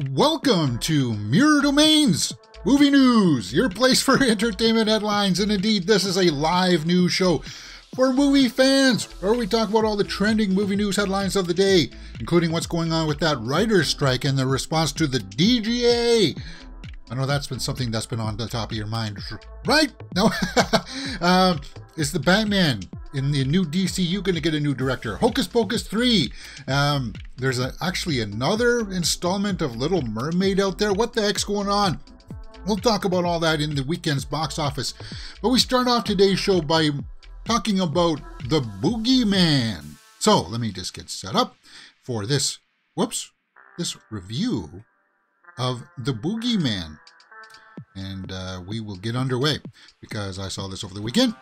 Welcome to Mirror Domains Movie News, your place for entertainment headlines. And indeed, this is a live news show for movie fans, where we talk about all the trending movie news headlines of the day, including what's going on with that writer's strike and the response to the DGA. I know that's been something that's been on the top of your mind, right? No? Is the Batman in the new DCU going to get a new director? Hocus Pocus 3. There's actually another installment of Little Mermaid out there. What the heck's going on? We'll talk about all that in the weekend's box office. But we start off today's show by talking about the Boogeyman. So let me just get set up for this review of the Boogeyman. And we will get underway because I saw this over the weekend.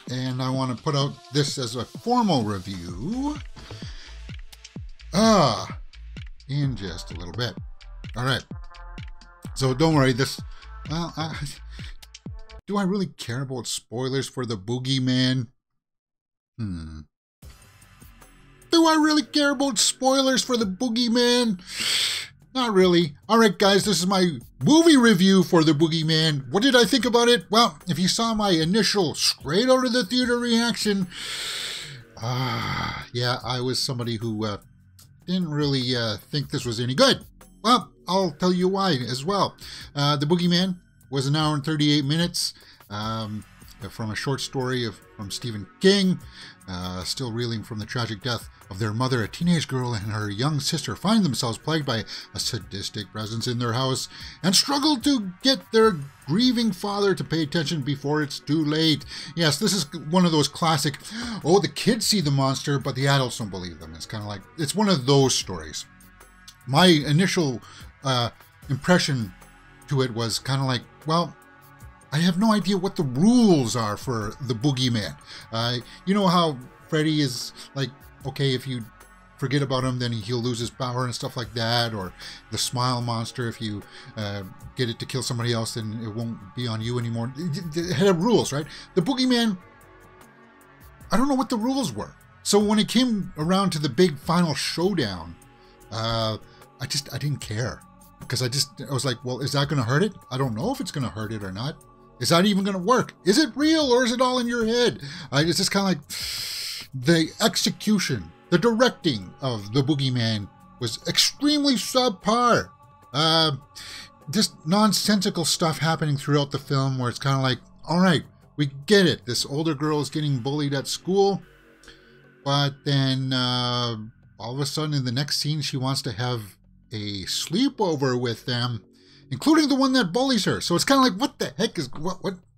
And I want to put out this as a formal review in just a little bit. All right. So don't worry. Do I really care about spoilers for the Boogeyman? Do I really care about spoilers for the Boogeyman? Not really. All right, guys, this is my movie review for the Boogeyman. What did I think about it? Well, if you saw my initial straight out of the theater reaction, yeah, I was somebody who didn't really think this was any good. Well, I'll tell you why as well. The Boogeyman was an hour and 38 minutes from a short story from Stephen King. Still reeling from the tragic death of their mother, a teenage girl and her young sister find themselves plagued by a sadistic presence in their house and struggle to get their grieving father to pay attention before it's too late. Yes, this is one of those classic, oh, the kids see the monster, but the adults don't believe them. It's kind of like, it's one of those stories. My initial impression to it was kind of like, well, I have no idea what the rules are for the Boogeyman. You know how Freddy is like, okay, if you forget about him, then he'll lose his power and stuff like that. Or the Smile Monster, if you get it to kill somebody else, then it won't be on you anymore. It had rules, right? The Boogeyman, I don't know what the rules were. So when it came around to the big final showdown, I didn't care. Because I was like, well, is that going to hurt it? I don't know if it's going to hurt it or not. Is that even going to work? Is it real or is it all in your head? It's just kind of like the execution, the directing of the Boogeyman was extremely subpar. Just nonsensical stuff happening throughout the film where it's kind of like, all right, we get it. This older girl is getting bullied at school. But then all of a sudden in the next scene, she wants to have a sleepover with them, including the one that bullies her. So it's kind of like, what the heck is,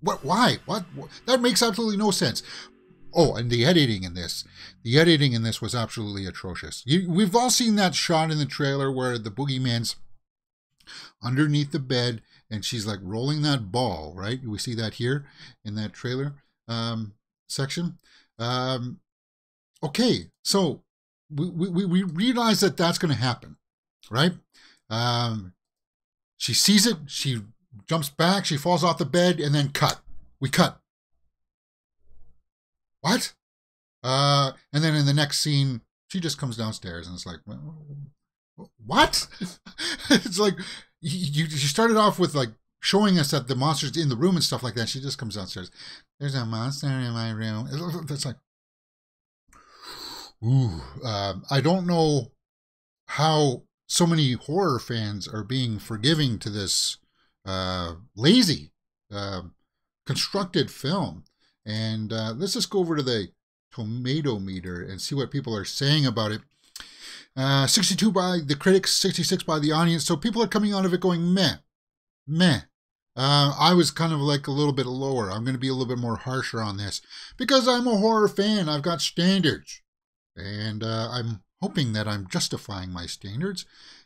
why? What? That makes absolutely no sense. Oh, and the editing in this was absolutely atrocious. We've all seen that shot in the trailer where the Boogeyman's underneath the bed and she's like rolling that ball, right? We see that here in that trailer section. Okay, so we realize that that's going to happen, right? She sees it, she jumps back, she falls off the bed, and then cut. We cut. What? And then in the next scene, she just comes downstairs, and it's like, what? It's like, you started off with like showing us that the monster's in the room and stuff like that. She just comes downstairs. There's a monster in my room. It's like, ooh. I don't know how so many horror fans are being forgiving to this lazy, constructed film. And let's just go over to the tomato meter and see what people are saying about it. 62 by the critics, 66 by the audience. So people are coming out of it going, meh, meh. I was kind of like a little bit lower. I'm going to be a little bit more harsher on this because I'm a horror fan. I've got standards. And I'm hoping that I'm justifying my standards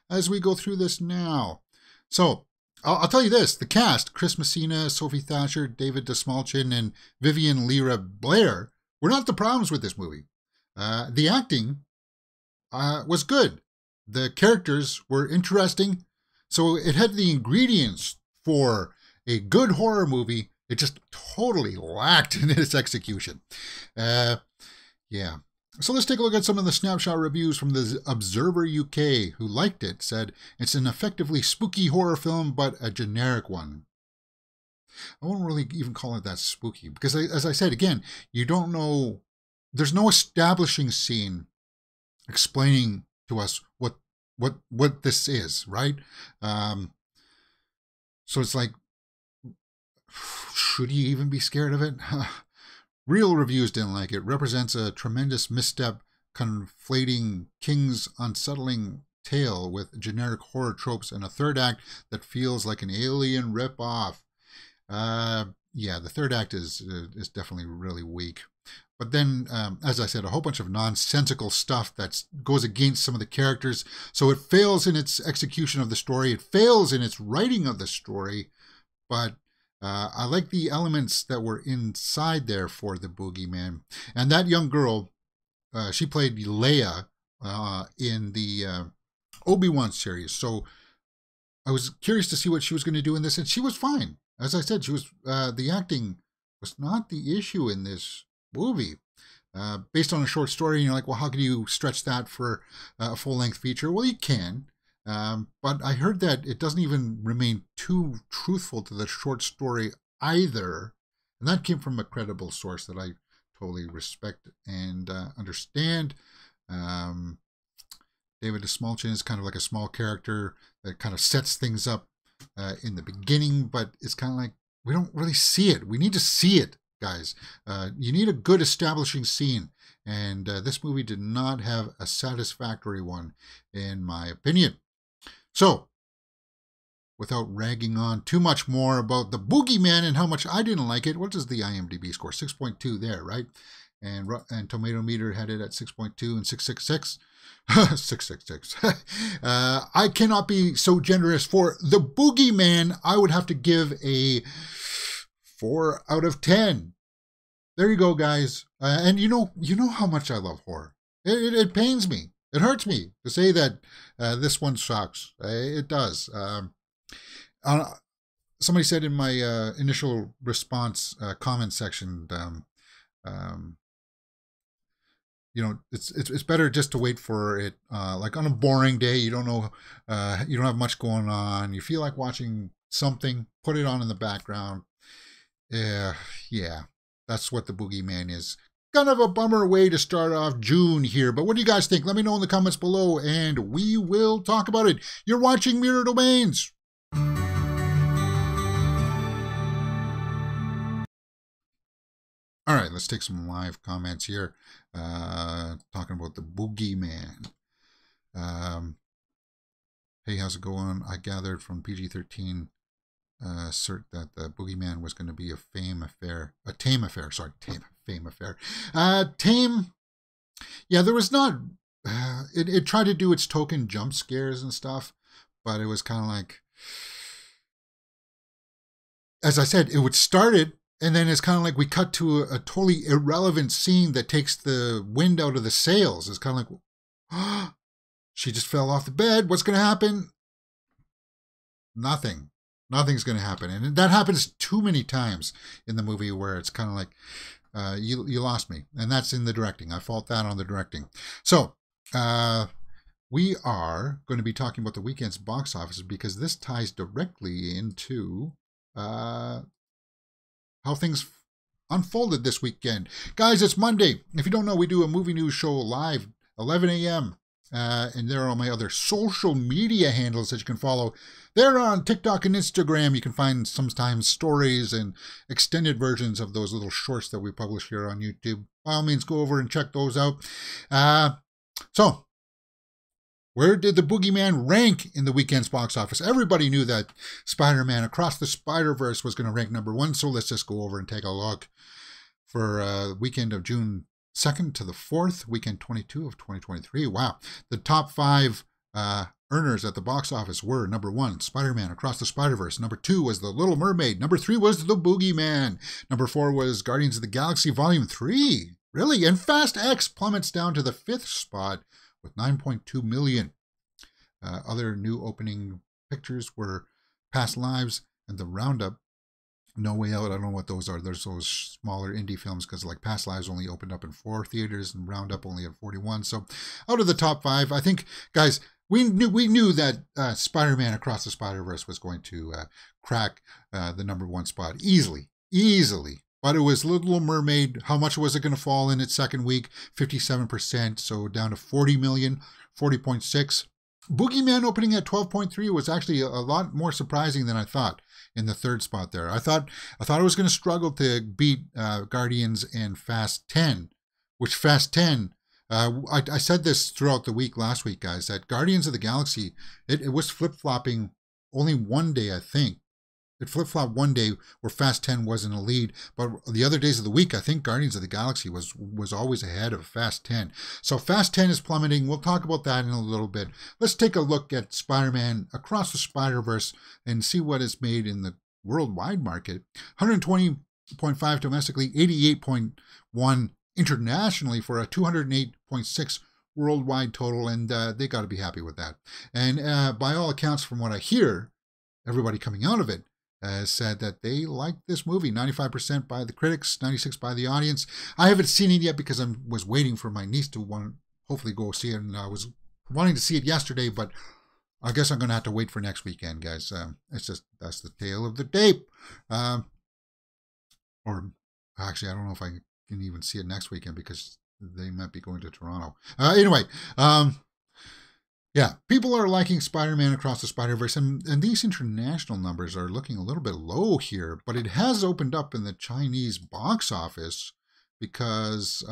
as we go through this now. So I'll tell you this, the cast, Chris Messina, Sophie Thatcher, David Dastmalchian, and Vivian Lyra Blair were not the problems with this movie. The acting was good. The characters were interesting. So it had the ingredients for a good horror movie. It just totally lacked in its execution. Yeah. So let's take a look at some of the snapshot reviews from the Observer UK, who liked it, said it's an effectively spooky horror film, but a generic one. I won't really even call it that spooky because, as I said, again, you don't know, there's no establishing scene explaining to us what this is, right? So it's like, should you even be scared of it? Real reviews didn't like it. Represents a tremendous misstep, conflating King's unsettling tale with generic horror tropes and a third act that feels like an Alien ripoff. Yeah, the third act is definitely really weak. But then, as I said, a whole bunch of nonsensical stuff that goes against some of the characters. So it fails in its execution of the story. It fails in its writing of the story. But I like the elements that were inside there for the Boogeyman. And that young girl, she played Leia in the Obi-Wan series. So I was curious to see what she was going to do in this. And she was fine. As I said, she was the acting was not the issue in this movie. Based on a short story, you're like, well, how can you stretch that for a full-length feature? Well, you can. But I heard that it doesn't even remain too truthful to the short story either. And that came from a credible source that I totally respect and understand. David Smolchin is kind of like a small character that kind of sets things up in the beginning, but it's kind of like we don't really see it. We need to see it, guys. You need a good establishing scene. And this movie did not have a satisfactory one, in my opinion. So, without ragging on too much more about the Boogeyman and how much I didn't like it, what does the IMDb score? 6.2 there, right? And Tomato Meter had it at 6.2 and 666. 666. I cannot be so generous for the Boogeyman. I would have to give a 4 out of 10. There you go, guys. And you know how much I love horror. It pains me. It hurts me to say that this one sucks. It does. Somebody said in my initial response comment section, it's better just to wait for it. Like on a boring day, you don't know, you don't have much going on. You feel like watching something, put it on in the background. Yeah, that's what the Boogeyman is. Kind of a bummer way to start off June here, but what do you guys think? Let me know in the comments below, and we will talk about it. You're watching Mirror Domains. All right, let's take some live comments here, talking about the Boogeyman. Hey, how's it going? I gathered from PG-13 cert that the Boogeyman was going to be a tame affair. Tame. Yeah, there was not. It tried to do its token jump scares and stuff, but it was kind of like, as I said, it would start it, and then it's kind of like we cut to a totally irrelevant scene that takes the wind out of the sails. It's kind of like, oh, she just fell off the bed. What's going to happen? Nothing. Nothing's going to happen. And that happens too many times in the movie where it's kind of like, you lost me. And that's in the directing. I fault that on the directing. So, we are going to be talking about the weekend's box office because this ties directly into how things unfolded this weekend. Guys, it's Monday. If you don't know, we do a movie news show live 11 a.m. And there are all my other social media handles that you can follow. They're on TikTok and Instagram. You can find sometimes stories and extended versions of those little shorts that we publish here on YouTube. By all means, go over and check those out. So, where did the Boogeyman rank in the weekend's box office? Everybody knew that Spider-Man Across the Spider-Verse was going to rank #1, so let's just go over and take a look. For weekend of June 2nd to the 4th, weekend 22 of 2023. Wow. The top 5 earners at the box office were #1, Spider-Man Across the Spider-Verse. #2 was The Little Mermaid. #3 was The Boogeyman. #4 was Guardians of the Galaxy Volume 3. Really? And Fast X plummets down to the 5th spot with 9.2 million. Other new opening pictures were Past Lives and The Roundup. No Way Out, I don't know what those are. There's those smaller indie films because like Past Lives only opened up in 4 theaters and Roundup only at 41. So out of the top 5, I think, guys, we knew that Spider-Man Across the Spider-Verse was going to crack the #1 spot easily. But it was Little Mermaid. How much was it going to fall in its second week? 57%, so down to 40 million, 40.6. Boogeyman opening at 12.3 was actually a lot more surprising than I thought in the third spot there. I thought it was going to struggle to beat Guardians and Fast 10, which Fast 10, I said this throughout the week last week, guys, that Guardians of the Galaxy, it was flip-flopping only one day, I think. It flip-flopped one day where Fast 10 was in the lead, but the other days of the week, I think Guardians of the Galaxy was always ahead of Fast 10. So Fast 10 is plummeting. We'll talk about that in a little bit. Let's take a look at Spider-Man Across the Spider-Verse and see what it's made in the worldwide market. 120.5 domestically, 88.1 internationally for a 208.6 worldwide total, and they got to be happy with that. And by all accounts, from what I hear, everybody coming out of it said that they liked this movie. 95% by the critics, 96% by the audience. I haven't seen it yet because I was waiting for my niece to hopefully go see it, and I was wanting to see it yesterday, but I guess I'm going to have to wait for next weekend, guys. It's just, that's the tale of the tape. Or actually, I don't know if I can even see it next weekend because they might be going to Toronto. Anyway, yeah, people are liking Spider-Man Across the Spider-Verse, and these international numbers are looking a little bit low here, but it has opened up in the Chinese box office because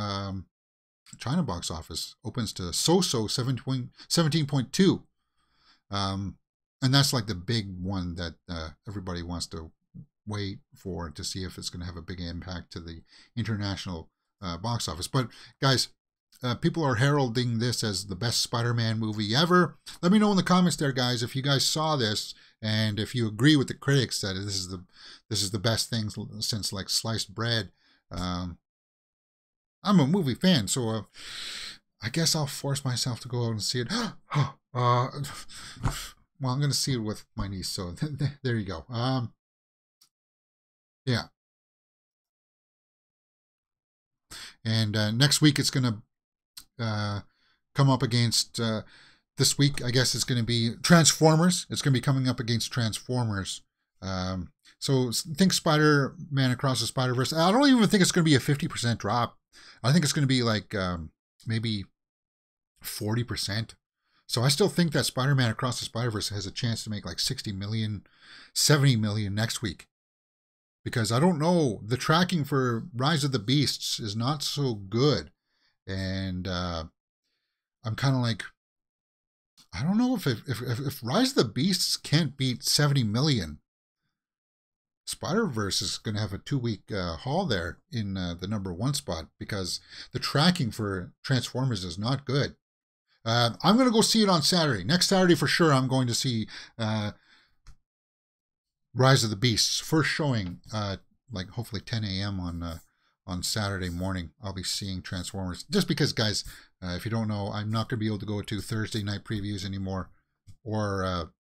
China box office opens to so-so 17.2. And that's like the big one that everybody wants to wait for to see if it's going to have a big impact to the international box office. But guys, people are heralding this as the best Spider-Man movie ever. Let me know in the comments there, guys, if you guys saw this and if you agree with the critics that this is the best thing since like sliced bread. I'm a movie fan, so I guess I'll force myself to go out and see it. Well, I'm going to see it with my niece, so there you go. Yeah. And next week it's going to come up against, this week, I guess it's going to be Transformers. It's going to be coming up against Transformers. So think Spider-Man Across the Spider-Verse. I don't even think it's going to be a 50% drop. I think it's going to be like maybe 40%. So I still think that Spider-Man Across the Spider-Verse has a chance to make like 60 million, 70 million next week. Because I don't know, the tracking for Rise of the Beasts is not so good. And I'm kind of like, I don't know if Rise of the Beasts can't beat 70 million, Spider-Verse is going to have a 2-week haul there in the #1 spot because the tracking for Transformers is not good. I'm going to go see it on Saturday. Next Saturday for sure, I'm going to see Rise of the Beasts. First showing, like hopefully 10 a.m. on Saturday morning. I'll be seeing Transformers. Just because, guys, if you don't know, I'm not going to be able to go to Thursday night previews anymore or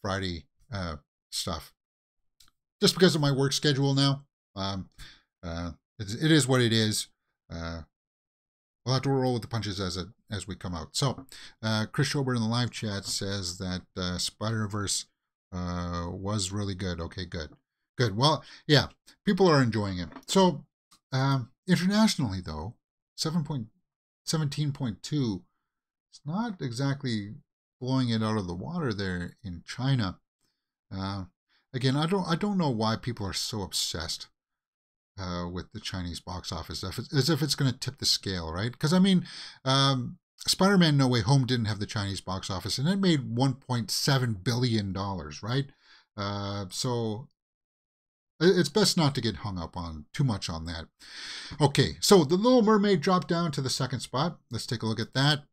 Friday stuff. Just because of my work schedule now. It is what it is. We'll have to roll with the punches as we come out. So, Chris Schober in the live chat says that Spider-Verse was really good. Okay, good. Good. Well, yeah, people are enjoying it. So, internationally, though, 17.2, it's not exactly blowing it out of the water there in China. Again, I don't know why people are so obsessed with the Chinese box office, as if it's going to tip the scale, right? Because, I mean, Spider-Man No Way Home didn't have the Chinese box office, and it made $1.7 billion, right? So it's best not to get hung up on too much on that. Okay, so The Little Mermaid dropped down to the second spot. Let's take a look at that.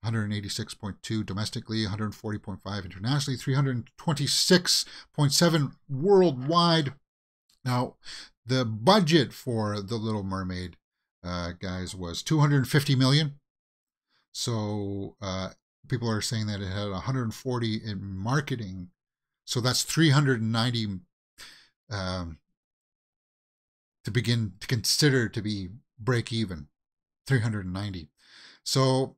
186.2 domestically, 140.5 internationally, 326.7 worldwide. Now, the budget for The Little Mermaid, guys, was $250 million. So people are saying that it had 140 in marketing. So that's 390 um, to begin to consider to be break even. 390. So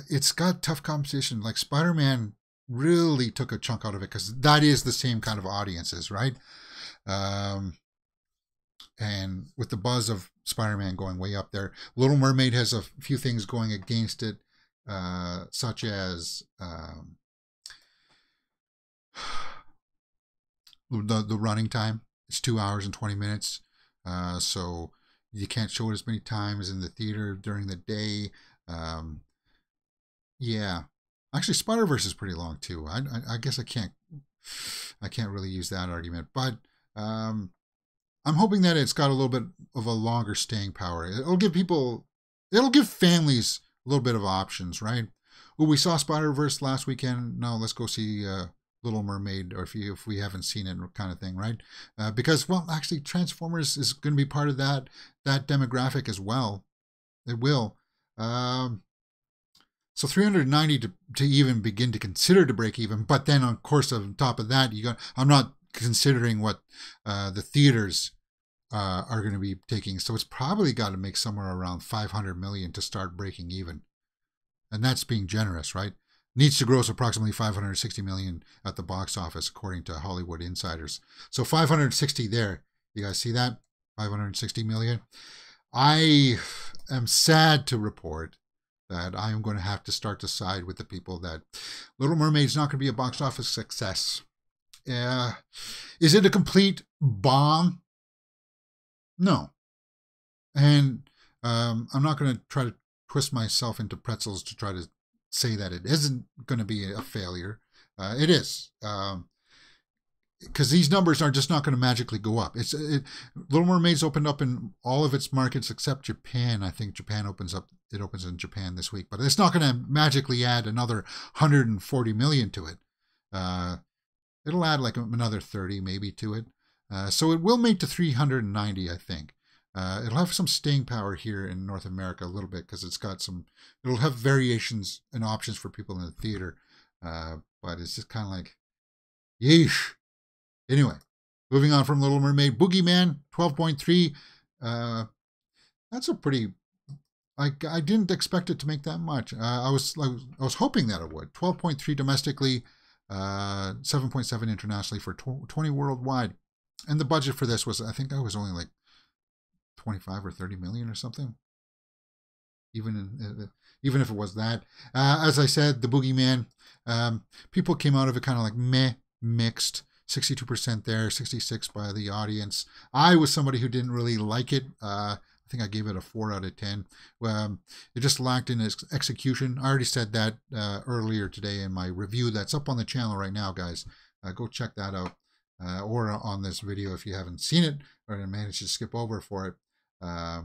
it's got tough competition. Like Spider-Man really took a chunk out of it because that is the same kind of audiences, right? And with the buzz of Spider-Man going way up there, Little Mermaid has a few things going against it, such as the running time. It's 2 hours and 20 minutes, so you can't show it as many times in the theater during the day. Yeah, actually, Spider-Verse is pretty long too. I guess I can't really use that argument, but I'm hoping that it's got a little bit of a longer staying power. It'll give families a little bit of options, right? Well, we saw Spider-Verse last weekend. Now let's go see Little Mermaid, or if we haven't seen it, kind of thing, right? Because, well, actually, Transformers is going to be part of that demographic as well. It will. So 390 to even begin to consider to break even, but then of course on top of that, I'm not considering what the theaters are going to be taking. So it's probably got to make somewhere around 500 million to start breaking even, and that's being generous, right? Needs to gross approximately 560 million at the box office, according to Hollywood insiders. So 560 there. You guys see that? 560 million. I am sad to report that I am going to have to start to side with the people that Little Mermaid's not going to be a box office success. Is it a complete bomb? No. And I'm not going to try to twist myself into pretzels to try to say that it isn't going to be a failure. It is. Because these numbers are just not going to magically go up. Little Mermaid's opened up in all of its markets except Japan. I think Japan opens in Japan this week, but it's not going to magically add another 140 million to it. It'll add like another 30 maybe to it. So it will make to 390, I think. It'll have some staying power here in North America a little bit because it'll have variations and options for people in the theater. But it's just kind of like, yeesh. Anyway, moving on from Little Mermaid, Boogeyman, 12.3. That's a pretty. I didn't expect it to make that much. I was hoping that it would. 12.3 domestically, 7.7 internationally for 20 worldwide, and the budget for this was, I think, I was only like 25 or 30 million or something. Even if it was that, as I said, the Boogeyman, people came out of it kind of like meh, mixed. 62% there, 66% by the audience. I was somebody who didn't really like it. I think I gave it a 4 out of 10. It just lacked in its execution. I already said that earlier today in my review that's up on the channel right now, guys. Go check that out. Or on this video if you haven't seen it or managed to skip over for it. I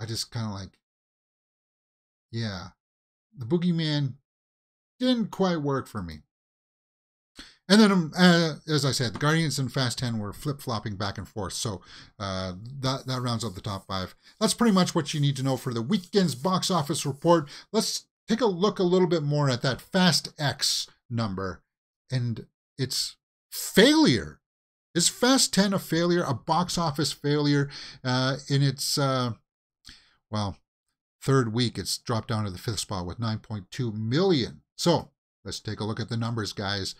just kind of like, yeah, the Boogeyman didn't quite work for me. And then, as I said, the Guardians and Fast 10 were flip-flopping back and forth. So that rounds up the top 5. That's pretty much what you need to know for the weekend's box office report. Let's take a look a little bit more at that Fast X number and its failure. Is Fast 10 a failure, a box office failure in its, third week? It's dropped down to the 5th spot with 9.2 million. So let's take a look at the numbers, guys.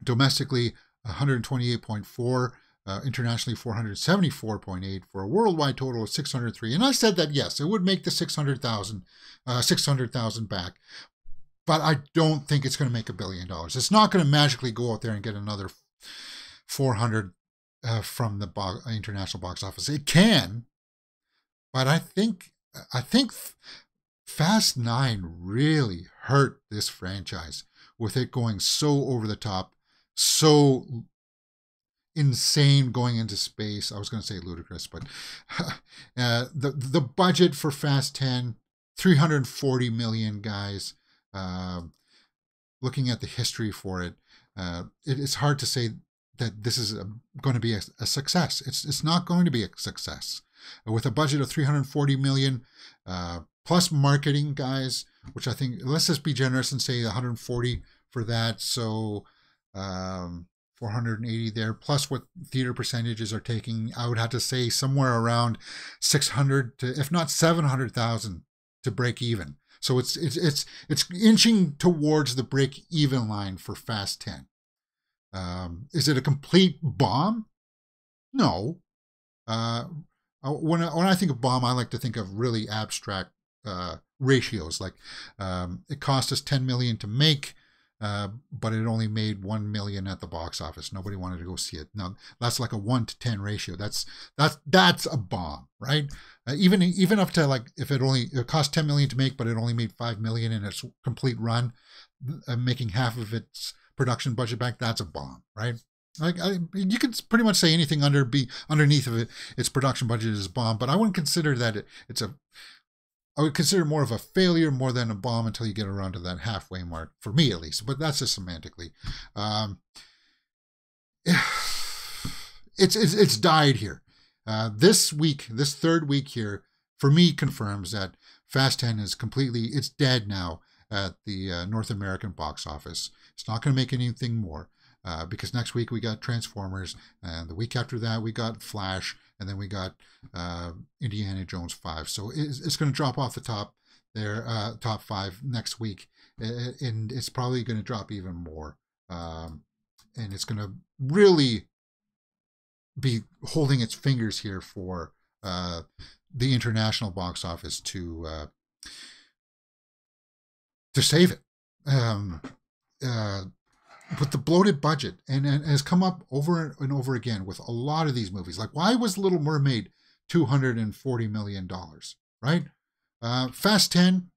Domestically, 128.4, internationally 474.8 for a worldwide total of 603. And I said that yes, it would make the 600,000 back, but I don't think it's going to make $1 billion. It's not going to magically go out there and get another 400 from the international box office. It can, but I think Fast 9 really hurt this franchise with it going so over the top, so insane going into space. I was going to say ludicrous, but the budget for Fast 10, 340 million, guys. Looking at the history for it, it's hard to say that this is going to be a success. It's not going to be a success. With a budget of 340 million, plus marketing, guys, which I think, let's just be generous and say 140 for that. So 480 there, plus what theater percentages are taking. I would have to say somewhere around 600 to, if not 700,000 to break even. So it's inching towards the break even line for Fast 10. Is it a complete bomb? No. When I think of bomb, I like to think of really abstract ratios. Like it cost us 10 million to make, but it only made 1 million at the box office. Nobody wanted to go see it. Now that's like a 1 to 10 ratio. That's a bomb, right? Even up to like if it cost 10 million to make, but it only made 5 million in its complete run, making half of its production budget back. That's a bomb, right? Like you could pretty much say anything underneath of it, its production budget is a bomb. But I wouldn't consider that I would consider more of a failure more than a bomb until you get around to that halfway mark, for me at least. But that's just semantically. It's died here. This week, this third week here, for me confirms that Fast 10 is it's dead now at the North American box office. It's not going to make anything more. Because next week we got Transformers, and the week after that we got Flash, and then we got Indiana Jones 5. So it's going to drop off the top there, top 5 next week, and it's probably going to drop even more. And it's going to really be holding its fingers here for the international box office to save it. But the bloated budget and has come up over and over again with a lot of these movies. Like, why was Little Mermaid $240 million, right? Fast 10,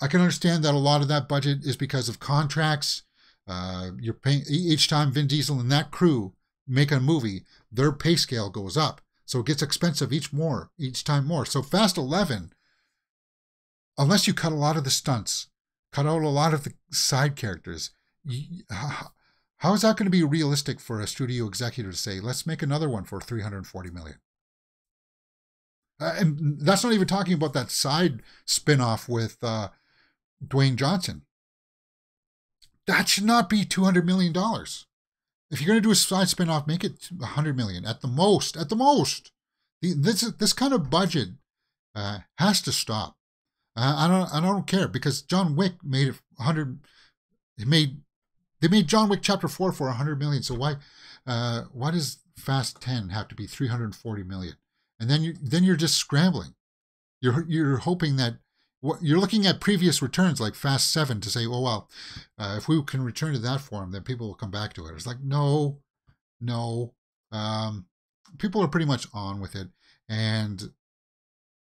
I can understand that a lot of that budget is because of contracts. You're paying each time Vin Diesel and that crew make a movie, their pay scale goes up. So it gets expensive each time more. So Fast 11, unless you cut a lot of the stunts, cut out a lot of the side characters, how is that going to be realistic for a studio executive to say, let's make another one for 340 million? And that's not even talking about that side spin-off with Dwayne Johnson. That should not be $200 million. If you're going to do a side spin-off, make it $100 million at the most. At the most. This kind of budget has to stop. I don't care, because John Wick made it 100. They made John Wick Chapter 4 for 100 million. So why does Fast 10 have to be 340 million? And then you're just scrambling. You're hoping that you're looking at previous returns like Fast 7 to say, oh well, if we can return to that form, then people will come back to it. It's like no. People are pretty much on with it, and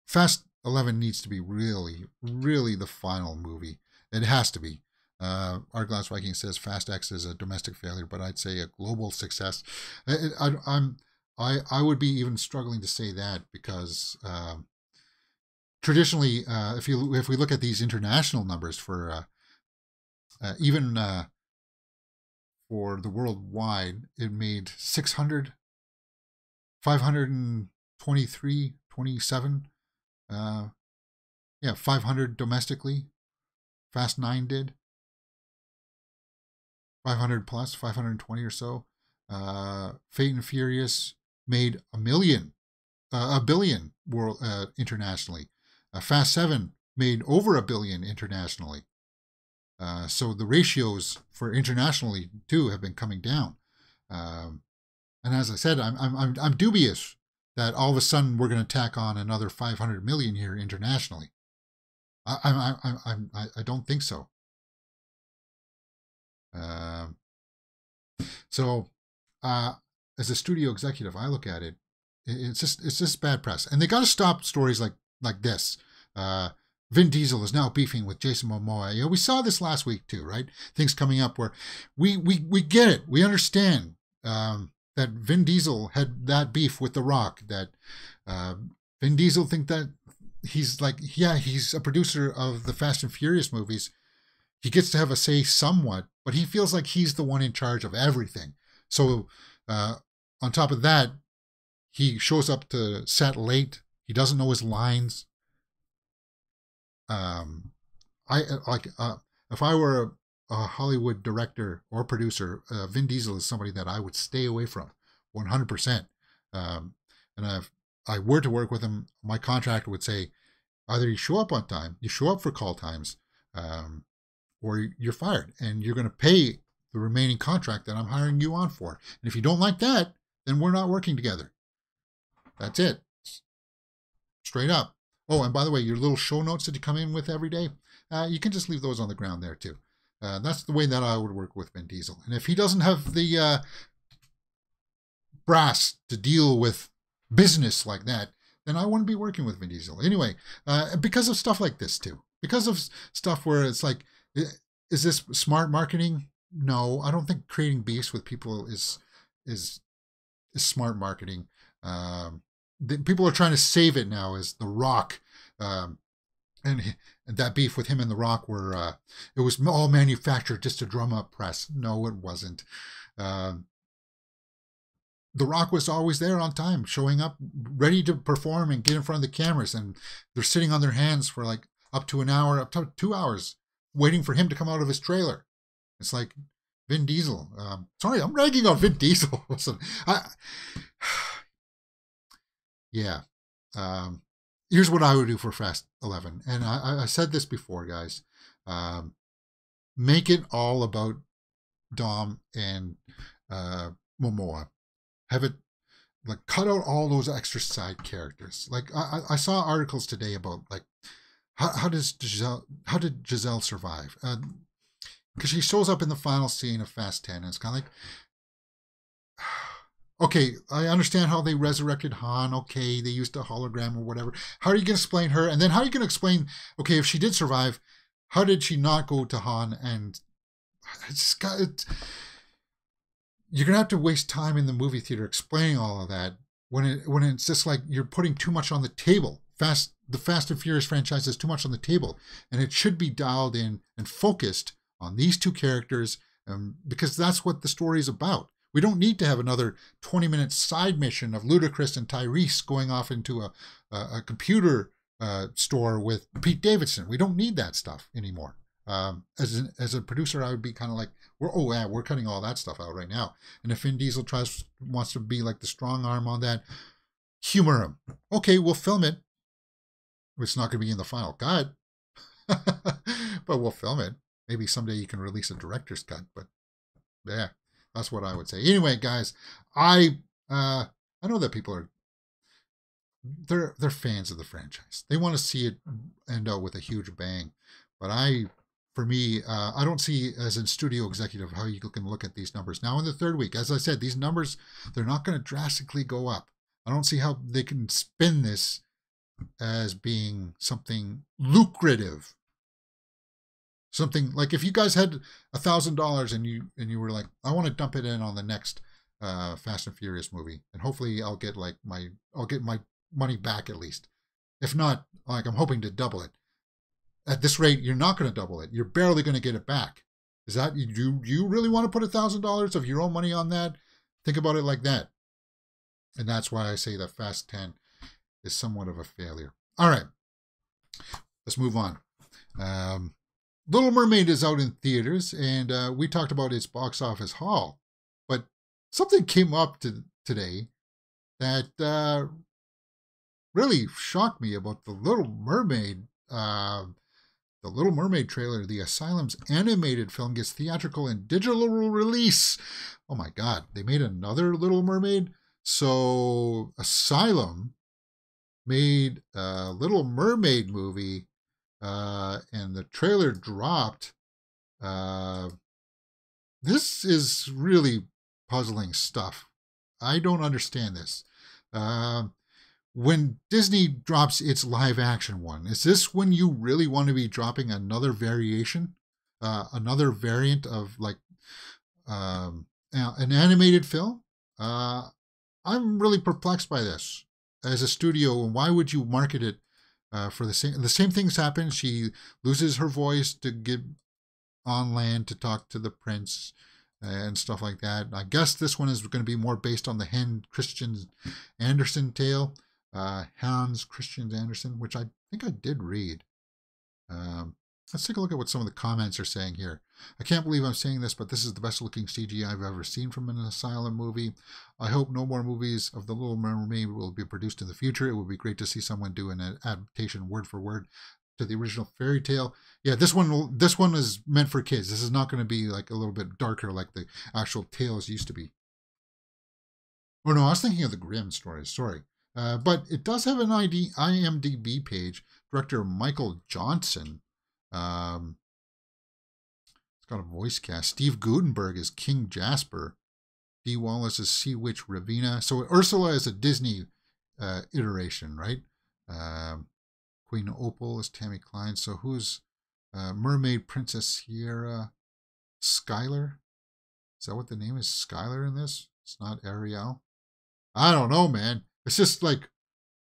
Fast 11 needs to be really, really the final movie. It has to be. Glass Viking says Fast X is a domestic failure, but I'd say a global success. I would be even struggling to say that, because traditionally, if we look at these international numbers for even for the worldwide, it made 523, 27, 500 domestically. Fast 9 did. 500 plus, 520 or so. Fate and Furious made a billion world internationally. Fast 7 made over $1 billion internationally. So the ratios for internationally too have been coming down. And as I said, I'm dubious that all of a sudden we're going to tack on another 500 million here internationally. I don't think so. As a studio executive, I look at it. It's just bad press, and they got to stop stories like this. Vin Diesel is now beefing with Jason Momoa. We saw this last week too, right? Things coming up where we get it. We understand that Vin Diesel had that beef with The Rock. That Vin Diesel think that he's a producer of the Fast and Furious movies. He gets to have a say somewhat, but he feels like he's the one in charge of everything. So on top of that, he shows up to set late. He doesn't know his lines. If I were a Hollywood director or producer, Vin Diesel is somebody that I would stay away from 100%. And if I were to work with him, my contract would say either you show up on time, you show up for call times, or you're fired, and you're going to pay the remaining contract that I'm hiring you on for. And if you don't like that, then we're not working together. That's it. Straight up. Oh, and by the way, your little show notes that you come in with every day, you can just leave those on the ground there too. That's the way that I would work with Vin Diesel. And if he doesn't have the brass to deal with business like that, then I wouldn't be working with Vin Diesel. Anyway, because of stuff like this too. Because of stuff where it's like, is this smart marketing? No, I don't think creating beefs with people is smart marketing. People are trying to save it now as The Rock, and that beef with him and The Rock were it was all manufactured just to drum up press. No, it wasn't. The Rock was always there on time, showing up, ready to perform and get in front of the cameras, and they're sitting on their hands for like up to an hour, up to 2 hours, waiting for him to come out of his trailer. It's like Vin Diesel. Sorry, I'm ragging on Vin Diesel. Yeah. Here's what I would do for Fast 11. And I said this before, guys. Make it all about Dom and Momoa. Have it, like, cut out all those extra side characters. Like, I saw articles today about, like, how did Giselle survive? Because she shows up in the final scene of Fast 10, and it's kind of like, okay, I understand how they resurrected Han. Okay, they used a hologram or whatever. How are you going to explain her? And then how are you going to explain, okay, if she did survive, how did she not go to Han? And you're going to have to waste time in the movie theater explaining all of that when it's just like you're putting too much on the table. The Fast and Furious franchise is too much on the table, and it should be dialed in and focused on these two characters, because that's what the story is about. We don't need to have another 20-minute side mission of Ludacris and Tyrese going off into a computer store with Pete Davidson. We don't need that stuff anymore. As a producer, I would be kind of like, we're cutting all that stuff out right now. And if Vin Diesel wants to be like the strong arm on that, humor him. Okay, we'll film it. It's not going to be in the final cut, but we'll film it. Maybe someday you can release a director's cut, but yeah, that's what I would say. Anyway, guys, I know that people are they're fans of the franchise. They want to see it end out with a huge bang, but for me, I don't see as a studio executive how you can look at these numbers now in the third week. As I said, these numbers, they're not going to drastically go up. I don't see how they can spin this as being something lucrative. Something like if you guys had $1,000 and you were like, I want to dump it in on the next Fast and Furious movie, and hopefully I'll get my money back at least. If not, like, I'm hoping to double it. At this rate, you're not going to double it. You're barely going to get it back. Is that you really want to put $1,000 of your own money on that? Think about it like that. And that's why I say that Fast 10 is somewhat of a failure. All right, let's move on. Little Mermaid is out in theaters, and we talked about its box office haul, but something came up today that really shocked me about the Little Mermaid. The Little Mermaid trailer, the Asylum's animated film, gets theatrical and digital release. Oh my God, they made another Little Mermaid? So Asylum made a Little Mermaid movie, and the trailer dropped. This is really puzzling stuff. I don't understand this. When Disney drops its live action one, is this when you really want to be dropping another variation? Another variant of like an animated film? I'm really perplexed by this as a studio. And why would you market it for the same things happen? She loses her voice to get on land to talk to the prince and stuff like that. I guess this one is going to be more based on the Hans Christian Andersen tale. Hans Christian Andersen, which I think I did read. Let's take a look at what some of the comments are saying here. I can't believe I'm saying this, but this is the best looking CG I've ever seen from an asylum movie. I hope no more movies of The Little Mermaid will be produced in the future. It would be great to see someone do an adaptation word for word to the original fairy tale. Yeah, this one is meant for kids. This is not going to be like a little bit darker like the actual tales used to be. Oh no, I was thinking of the Grimm stories. Sorry. But it does have an IMDb page. Director Michael Johnson. It's got a voice cast. Steve Guttenberg is King Jasper. Dee Wallace is Sea Witch Ravina. So Ursula is a Disney iteration, right? Queen Opal is Tammy Klein. So who's Mermaid Princess Sierra Skylar? Is that what the name is? Skylar in this? It's not Ariel. I don't know, man. It's just like,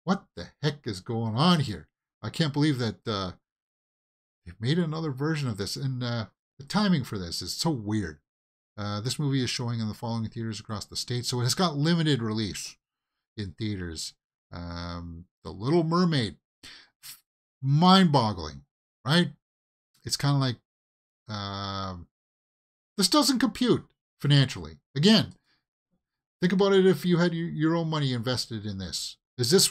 what the heck is going on here? I can't believe that they've made another version of this. And the timing for this is so weird. This movie is showing in the following theaters across the state. So it has got limited release in theaters. The Little Mermaid. Mind-boggling, right? It's kind of like, this doesn't compute financially. Again, think about it if you had your own money invested in this.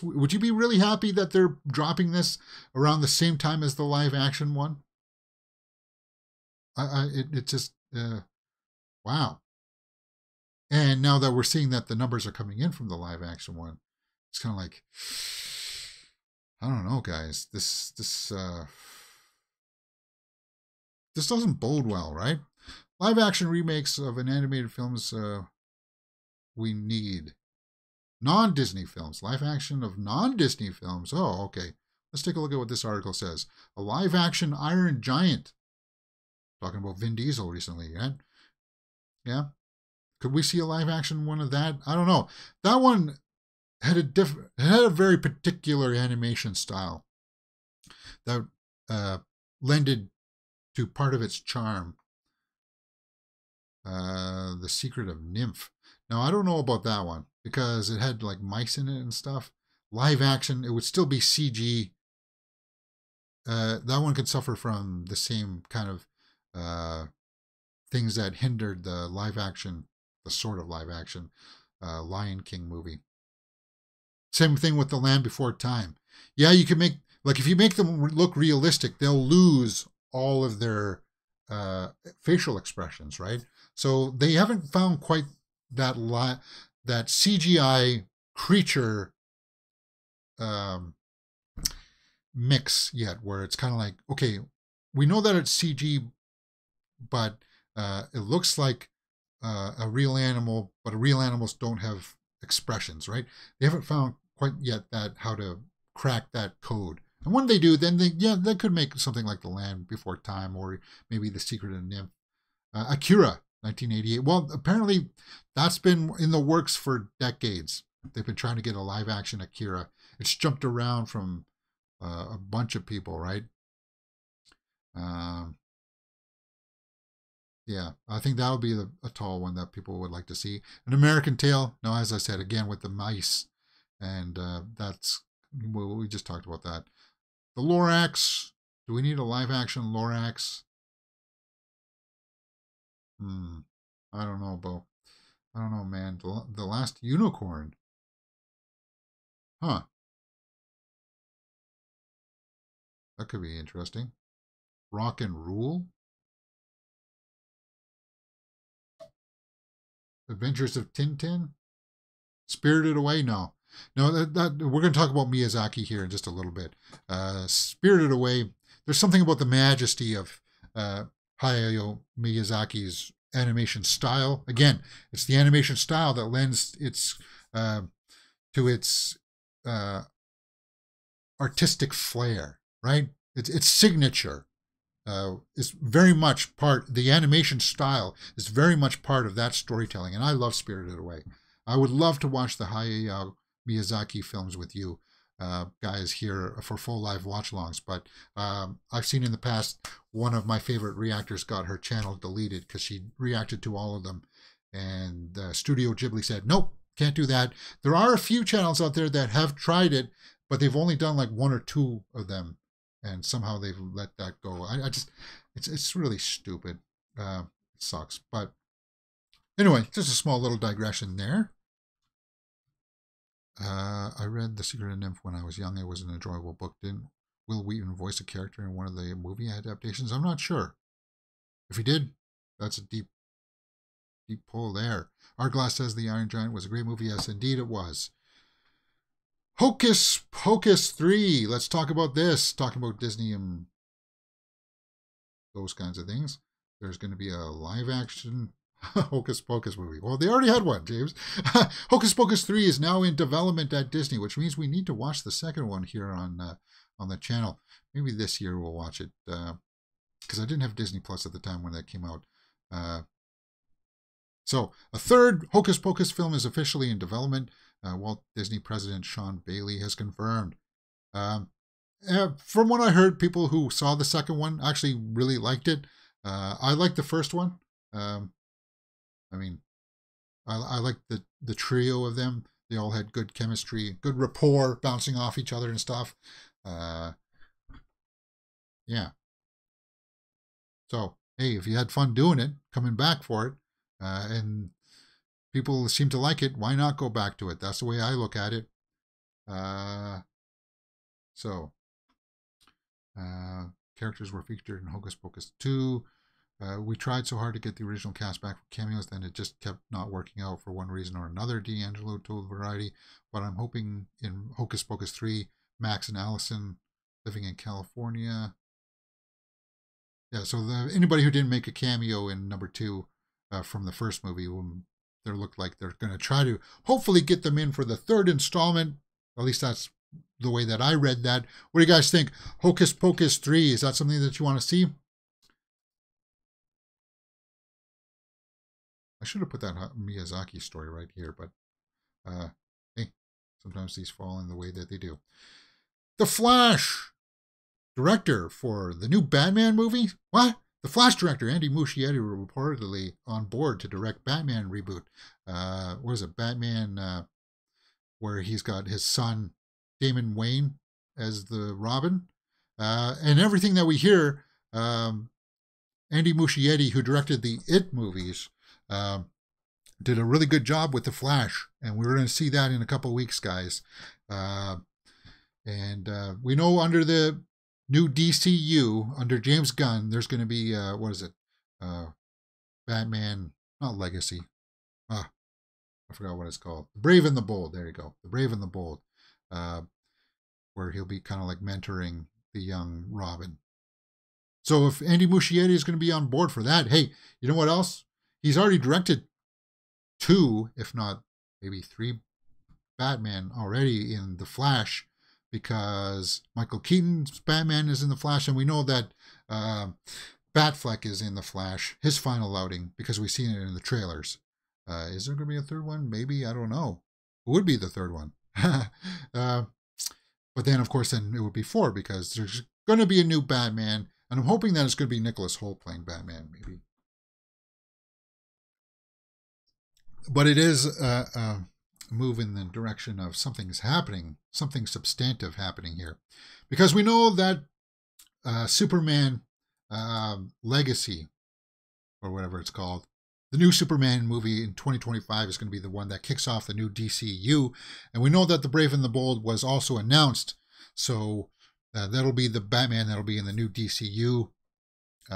Would you be really happy that they're dropping this around the same time as the live action one? It just, wow. And now that we're seeing that the numbers are coming in from the live action one, it's kind of like, I don't know, guys. This doesn't bode well, right? Live action remakes of an animated films we need. Non-Disney films. Live action of non-Disney films. Oh, okay. Let's take a look at what this article says. A live action Iron Giant. Talking about Vin Diesel recently, right? Yeah. Could we see a live action one of that? I don't know. That one had a very particular animation style that lended to part of its charm. The Secret of Nymph. Now, I don't know about that one because it had like mice in it and stuff. Live action, it would still be CG. That one could suffer from the same kind of things that hindered the live action, the sort of live action Lion King movie. Same thing with The Land Before Time. Yeah, you can make, like if you make them look realistic, they'll lose all of their facial expressions, right? So they haven't found quite that CGI creature mix yet, where it's kind of like, okay, we know that it's CG, but it looks like a real animal, but real animals don't have expressions, right? They haven't found quite yet how to crack that code. And when they do, then they could make something like The Land Before Time, or maybe The Secret of Nymph. Akira, 1988. Well, apparently that's been in the works for decades. They've been trying to get a live action Akira. It's jumped around from a bunch of people, right? Yeah, I think that would be a tall one that people would like to see. An American Tail. No, as I said, again, with the mice. And that's, well, we just talked about that. The Lorax. Do we need a live action Lorax? I don't know, Bo. I don't know, man. The Last Unicorn. Huh. That could be interesting. Rock and Rule. Adventures of Tintin. Spirited Away. No, we're going to talk about Miyazaki here in just a little bit. Spirited Away. There's something about the majesty of Hayao Miyazaki's animation style. Again, it's the animation style that lends to its artistic flair, right? Its signature is very much the animation style is very much part of that storytelling. And I love Spirited Away. I would love to watch the Hayao Miyazaki films with you guys here for full live watch-alongs. But I've seen in the past, one of my favorite reactors got her channel deleted because she reacted to all of them. And Studio Ghibli said, nope, can't do that. There are a few channels out there that have tried it, but they've only done like one or two of them. and somehow they've let that go. I just, it's really stupid. It sucks. But anyway, just a small little digression there. I read The Secret of Nymph when I was young. It was an enjoyable book. Didn't Will Wheaton voice a character in one of the movie adaptations? I'm not sure. If he did, that's a deep pull there. Artglass says The Iron Giant was a great movie. Yes, indeed it was. Hocus Pocus 3. Let's talk about this. Talking about Disney and those kinds of things. There's going to be a live action Hocus Pocus movie. Well, they already had one, James. Hocus Pocus 3 is now in development at Disney, which means we need to watch the second one here on the channel. Maybe this year we'll watch it, because I didn't have Disney Plus at the time when that came out. So, a third Hocus Pocus film is officially in development. Walt Disney President Sean Bailey has confirmed. From what I heard, people who saw the second one actually really liked it. I liked the first one. I mean, I liked the trio of them. They all had good chemistry, good rapport, bouncing off each other and stuff. Yeah. So, hey, if you had fun doing it, coming back for it, and people seem to like it, why not go back to it? That's the way I look at it. Characters were featured in Hocus Pocus 2. We tried so hard to get the original cast back for cameos, then it just kept not working out for one reason or another, D'Angelo told Variety. But I'm hoping in Hocus Pocus 3, Max and Allison living in California. Yeah, so anybody who didn't make a cameo in number 2 from the first movie, they look like they're going to try to hopefully get them in for the third installment. At least that's the way that I read that. What do you guys think? Hocus Pocus 3, is that something that you want to see? I should have put that Miyazaki story right here, but hey, sometimes these fall in the way that they do. The Flash director for the new Batman movie? What? The Flash director, Andy Muschietti, reportedly on board to direct Batman reboot. What is it? Batman, where he's got his son, Damon Wayne, as the Robin. And everything that we hear, Andy Muschietti, who directed the It movies, did a really good job with The Flash. And we're going to see that in a couple of weeks, guys. We know under the new DCU, under James Gunn, there's going to be, what is it? Batman, not Legacy. I forgot what it's called. The Brave and the Bold. There you go. The Brave and the Bold. Where he'll be kind of like mentoring the young Robin. So if Andy Muschietti is going to be on board for that, hey, you know what else? He's already directed 2, if not maybe 3 Batman already in The Flash, because Michael Keaton's Batman is in The Flash, and we know that Batfleck is in The Flash, his final outing, because we've seen it in the trailers. Is there going to be a third one? Maybe, I don't know. Who would be the third one? But then, of course, then it would be 4, because there's going to be a new Batman, and I'm hoping that it's going to be Nicholas Hoult playing Batman, maybe. But it is a move in the direction of something's happening, something substantive happening here. Because we know that Superman Legacy, or whatever it's called, the new Superman movie in 2025 is going to be the one that kicks off the new DCU. And we know that The Brave and the Bold was also announced. So that'll be the Batman that'll be in the new DCU. They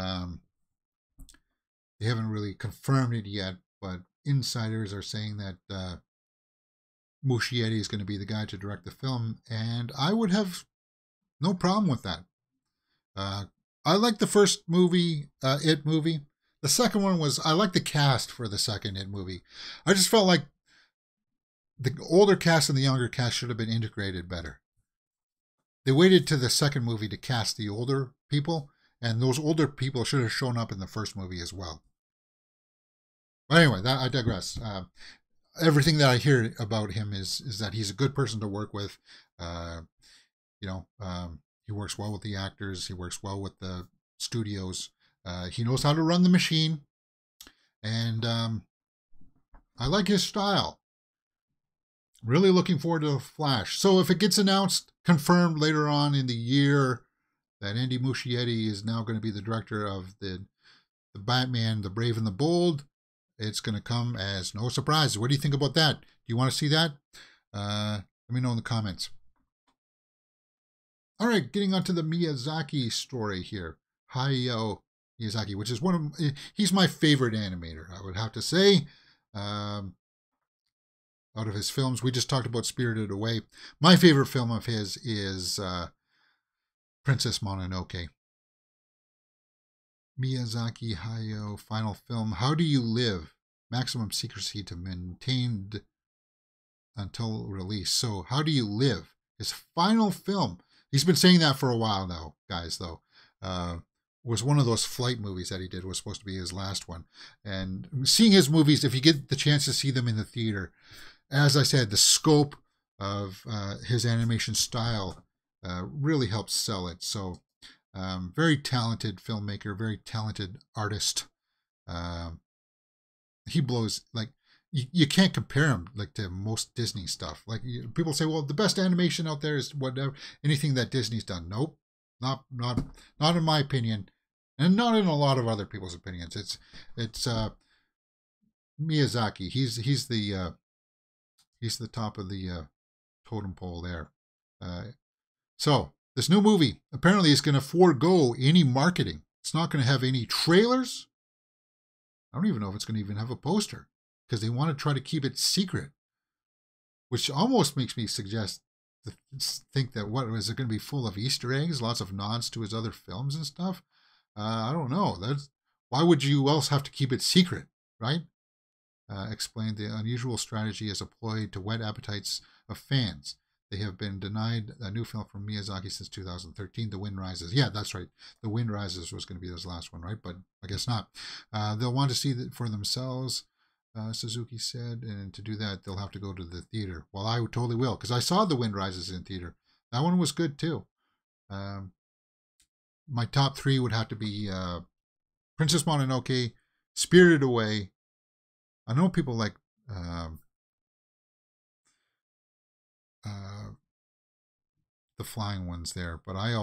haven't really confirmed it yet, but insiders are saying that Muschietti is going to be the guy to direct the film. And I would have no problem with that. I like the first movie, It movie. The second one was, I like the cast for the second It movie. I just felt like the older cast and the younger cast should have been integrated better. They waited to the second movie to cast the older people, and those older people should have shown up in the first movie as well. But anyway, I digress. Everything that I hear about him is that he's a good person to work with. He works well with the actors. He works well with the studios. He knows how to run the machine, and I like his style. Really looking forward to The Flash. So if it gets announced, confirmed later on in the year that Andy Muschietti is now going to be the director of the Batman, The Brave and the Bold. It's going to come as no surprise. What do you think about that? Do you want to see that? Let me know in the comments. All right, getting on to the Miyazaki story here. Hayao Miyazaki, which is he's my favorite animator, I would have to say. Out of his films, we just talked about Spirited Away. My favorite film of his is Princess Mononoke. Miyazaki Hayao, final film. How Do You Live? Maximum secrecy to maintained until release. So, How Do You Live? His final film. He's been saying that for a while now, guys, though. Was one of those flight movies that he did, was supposed to be his last one. And seeing his movies, if you get the chance to see them in the theater, as I said, the scope of his animation style really helps sell it. So, very talented filmmaker, very talented artist. He blows, like, you can't compare him like to most Disney stuff. Like, people say, well, the best animation out there is whatever, anything that Disney's done. Nope, not in my opinion, and not in a lot of other people's opinions. It's Miyazaki. He's the top of the totem pole there. So this new movie apparently is going to forego any marketing. It's not going to have any trailers. I don't even know if it's going to even have a poster, because they want to try to keep it secret, which almost makes me think that, what, is it going to be full of Easter eggs, lots of nods to his other films and stuff? I don't know. Why would you else have to keep it secret, right? Explained the unusual strategy is employed to whet appetites of fans. They have been denied a new film from Miyazaki since 2013, The Wind Rises. Yeah, that's right. The Wind Rises was going to be his last one, right? But I guess not. They'll want to see it for themselves, Suzuki said, and to do that, they'll have to go to the theater. Well, I totally will, because I saw The Wind Rises in theater. That one was good, too. My top three would have to be Princess Mononoke, Spirited Away. I know people like the flying ones there, but I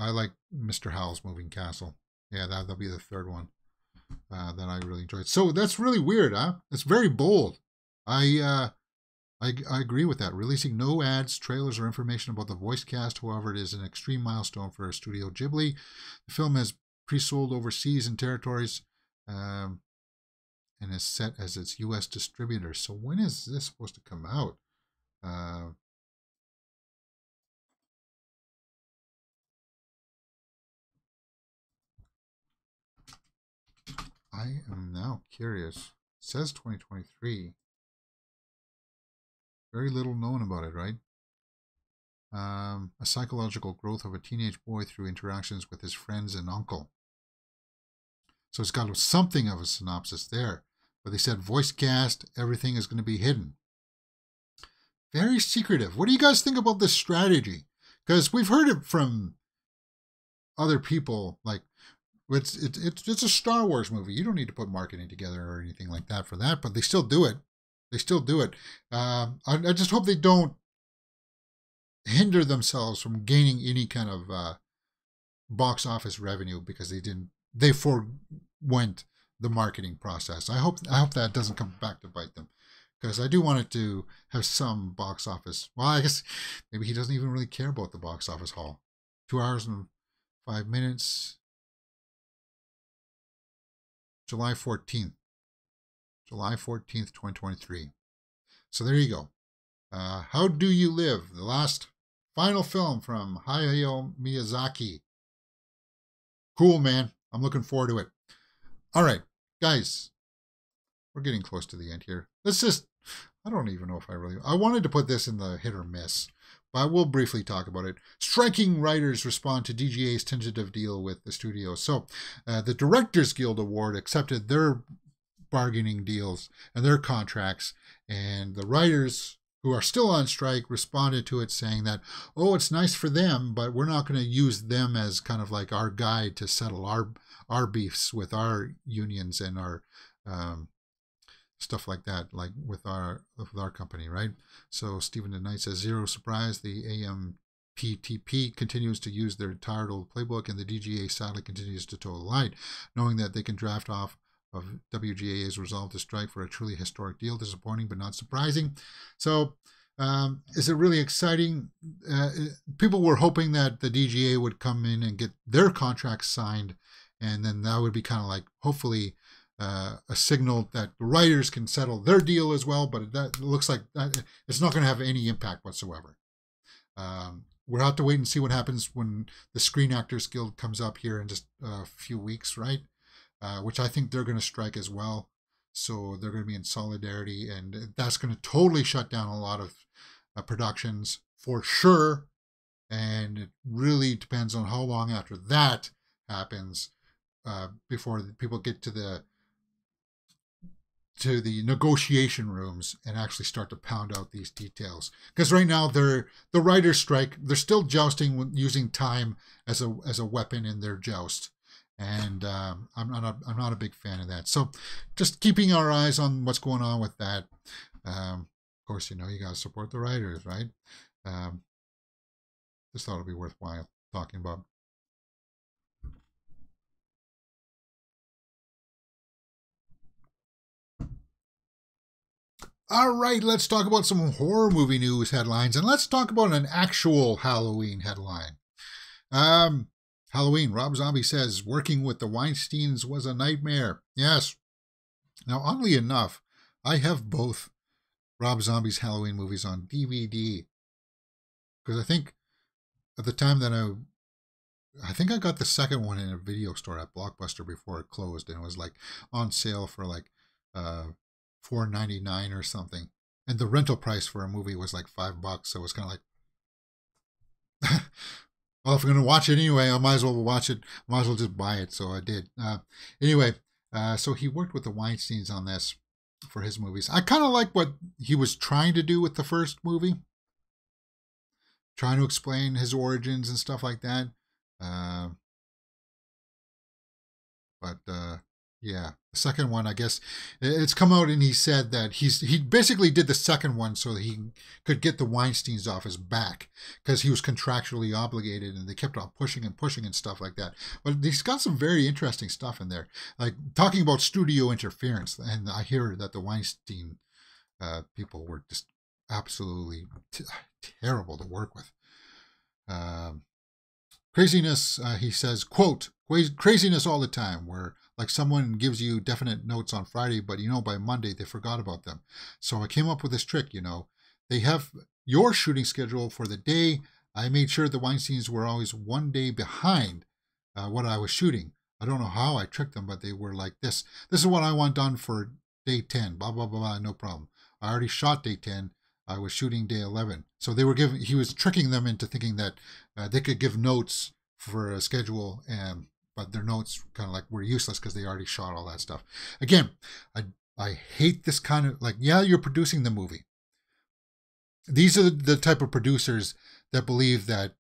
like Mr. Howl's Moving Castle. Yeah, that'll be the third one that I really enjoyed. So that's really weird, huh? It's very bold. I agree with that. Releasing no ads, trailers, or information about the voice cast, however, it is an extreme milestone for Studio Ghibli. The film has pre-sold overseas in territories and is set as its U.S. distributor. So when is this supposed to come out? I am now curious. It says 2023. Very little known about it, right? A psychological growth of a teenage boy through interactions with his friends and uncle. So it's got something of a synopsis there. But they said voice cast, everything is going to be hidden. Very secretive. What do you guys think about this strategy? Because we've heard it from other people, like, it's a Star Wars movie. You don't need to put marketing together or anything like that for that, but they still do it. They still do it. I just hope they don't hinder themselves from gaining any kind of box office revenue because they forewent the marketing process. I hope that doesn't come back to bite them, because I do want it to have some box office. Well, I guess maybe he doesn't even really care about the box office haul. 2 hours and 5 minutes. July 14th. July 14th, 2023. So there you go. How Do You Live? The last final film from Hayao Miyazaki. Cool, man. I'm looking forward to it. All right, guys. We're getting close to the end here. I don't even know if I wanted to put this in the hit or miss, but we'll briefly talk about it. Striking writers respond to DGA's tentative deal with the studio. So the Directors Guild Award accepted their bargaining deals and their contracts, and the writers who are still on strike responded to it saying that, oh, it's nice for them, but we're not going to use them as kind of like our guide to settle our beefs with our unions and our stuff like that, like with our company, right? So Stephen DeKnight says, zero surprise, the PTP continues to use their tired old playbook, and the DGA sadly continues to toe the line, knowing that they can draft off of WGA's resolve to strike for a truly historic deal. Disappointing, but not surprising. So, is it really exciting? People were hoping that the DGA would come in and get their contracts signed, and then that would be kind of like, hopefully, a signal that the writers can settle their deal as well, but that looks like it's not going to have any impact whatsoever. We'll have to wait and see what happens when the Screen Actors Guild comes up here in just a few weeks, right? Which I think they're going to strike as well. So they're going to be in solidarity, and that's going to totally shut down a lot of productions for sure. And it really depends on how long after that happens before people get to the negotiation rooms and actually start to pound out these details. Because right now the writers' strike, they're still jousting using time as a weapon in their joust, and I'm not a big fan of that. So just keeping our eyes on what's going on with that. Of course, you got to support the writers, right? Just thought it'd be worthwhile talking about. All right, let's talk about some horror movie news headlines, and let's talk about an actual Halloween headline. Halloween, Rob Zombie says, working with the Weinsteins was a nightmare. Yes. Now, oddly enough, I have both Rob Zombie's Halloween movies on DVD. Because I think at the time that I think I got the second one in a video store at Blockbuster before it closed, and it was like on sale for like $4.99 or something, and the rental price for a movie was like $5, so it was kind of like, well, if I'm gonna watch it anyway, I might as well watch it. Might as well just buy it. So I did. Anyway, so he worked with the Weinsteins on this for his movies. I kind of like what he was trying to do with the first movie, trying to explain his origins and stuff like that. Yeah, the second one, I guess it's come out, and he said that he basically did the second one so that he could get the Weinsteins off his back, because he was contractually obligated, and they kept on pushing and pushing and stuff like that. But he's got some very interesting stuff in there, like talking about studio interference. And I hear that the Weinstein people were just absolutely terrible to work with. Craziness, he says, quote, craziness all the time, where like someone gives you definite notes on Friday, but by Monday they forgot about them. So I came up with this trick, they have your shooting schedule for the day. I made sure the Weinsteins were always one day behind what I was shooting. I don't know how I tricked them, but they were like, this is what I want done for day 10, blah, blah, blah, blah, no problem. I already shot day 10. I was shooting day 11. So he was tricking them into thinking that they could give notes for a schedule, but their notes kind of like were useless because they already shot all that stuff. Again, I hate this kind of, like, yeah, you're producing the movie. These are the type of producers that believe that